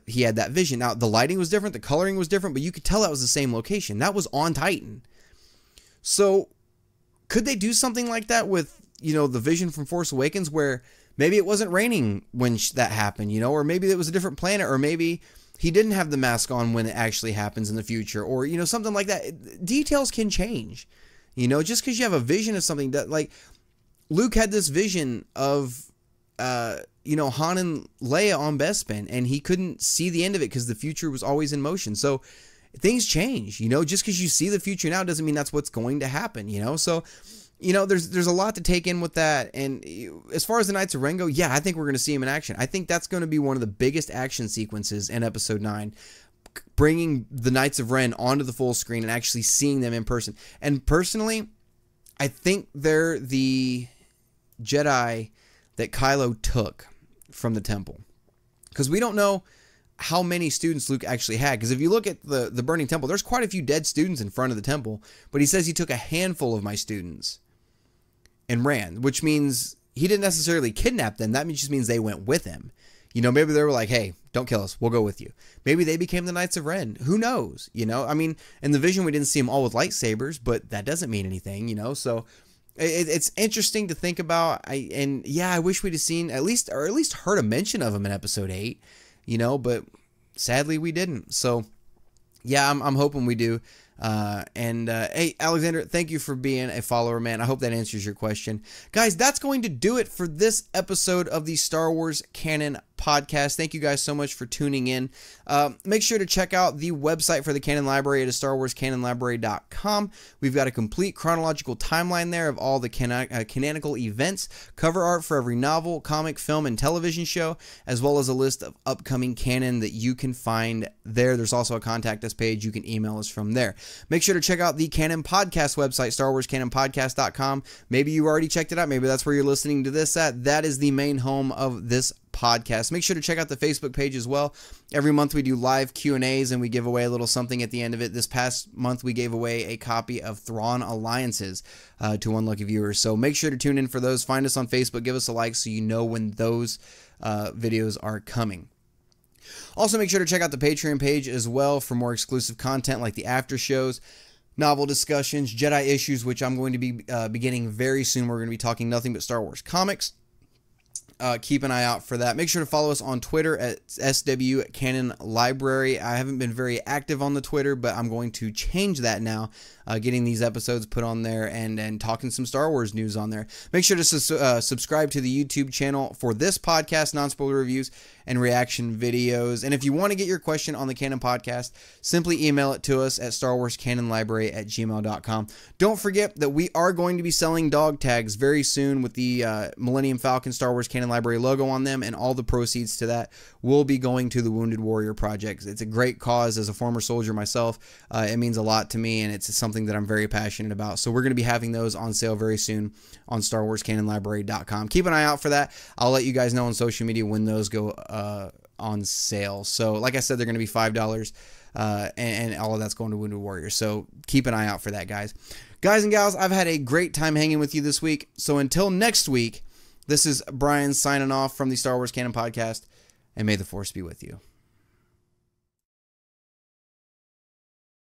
he had that vision. Now, the lighting was different, the coloring was different, but you could tell that was the same location. That was on Titan. So, could they do something like that with, you know, the vision from Force Awakens, where maybe it wasn't raining when that happened, you know, or maybe it was a different planet, or maybe he didn't have the mask on when it actually happens in the future, or, you know, something like that. Details can change, you know, just because you have a vision of something that, like, Luke had this vision of, you know, Han and Leia on Bespin, and he couldn't see the end of it because the future was always in motion. So things change, you know, just because you see the future now doesn't mean that's what's going to happen, you know? So, you know, there's a lot to take in with that. And as far as the Knights of Ren go, yeah, I think we're going to see him in action. I think that's going to be one of the biggest action sequences in Episode 9, bringing the Knights of Ren onto the full screen and actually seeing them in person. And personally, I think they're the Jedi that Kylo took from the temple. Because we don't know how many students Luke actually had. Because if you look at the burning temple, there's quite a few dead students in front of the temple. But he says he took a handful of my students and ran, which means he didn't necessarily kidnap them. That just means they went with him. You know, maybe they were like, hey, don't kill us. We'll go with you. Maybe they became the Knights of Ren. Who knows? You know, I mean, in the vision, we didn't see them all with lightsabers, but that doesn't mean anything, you know? So it's interesting to think about. I wish we'd have seen at least heard a mention of him in Episode 8, you know, but sadly we didn't. So yeah, I'm hoping we do. Hey, Alexander, thank you for being a follower, man. I hope that answers your question. Guys, that's going to do it for this episode of the Star Wars Canon Podcast. Thank you guys so much for tuning in. Make sure to check out the website for the Canon Library at StarWarsCanonLibrary.com. We've got a complete chronological timeline there of all the canonical events, cover art for every novel, comic, film, and television show, as well as a list of upcoming canon that you can find there. There's also a contact us page. You can email us from there. Make sure to check out the Canon Podcast website, StarWarsCanonPodcast.com. Maybe you already checked it out. Maybe that's where you're listening to this at. That is the main home of this podcast. Make sure to check out the Facebook page as well. Every month we do live Q&As and we give away a little something at the end of it. This past month we gave away a copy of Thrawn Alliances to one lucky viewer. So make sure to tune in for those. Find us on Facebook. Give us a like so you know when those videos are coming. Also, make sure to check out the Patreon page as well for more exclusive content like the after shows, novel discussions, Jedi issues, which I'm going to be beginning very soon. We're going to be talking nothing but Star Wars comics. Keep an eye out for that. Make sure to follow us on Twitter at SW Canon Library. I haven't been very active on the Twitter, but I'm going to change that now. Getting these episodes put on there and talking some Star Wars news on there. Make sure to subscribe to the YouTube channel for this podcast, non-spoiler reviews, and reaction videos. And if you want to get your question on the Canon Podcast, simply email it to us at StarWarsCanonLibrary@gmail.com. Don't forget that we are going to be selling dog tags very soon with the Millennium Falcon Star Wars Canon Library logo on them, and all the proceeds to that will be going to the Wounded Warrior Project. It's a great cause. As a former soldier myself, it means a lot to me, and it's something something that I'm very passionate about. So we're going to be having those on sale very soon on StarWarsCanonLibrary.com. Keep an eye out for that. I'll let you guys know on social media when those go on sale. So like I said, they're going to be $5, and all of that's going to Wounded Warrior. So keep an eye out for that, guys. Guys and gals, I've had a great time hanging with you this week. So until next week, this is Brian signing off from the Star Wars Canon Podcast, and may the Force be with you.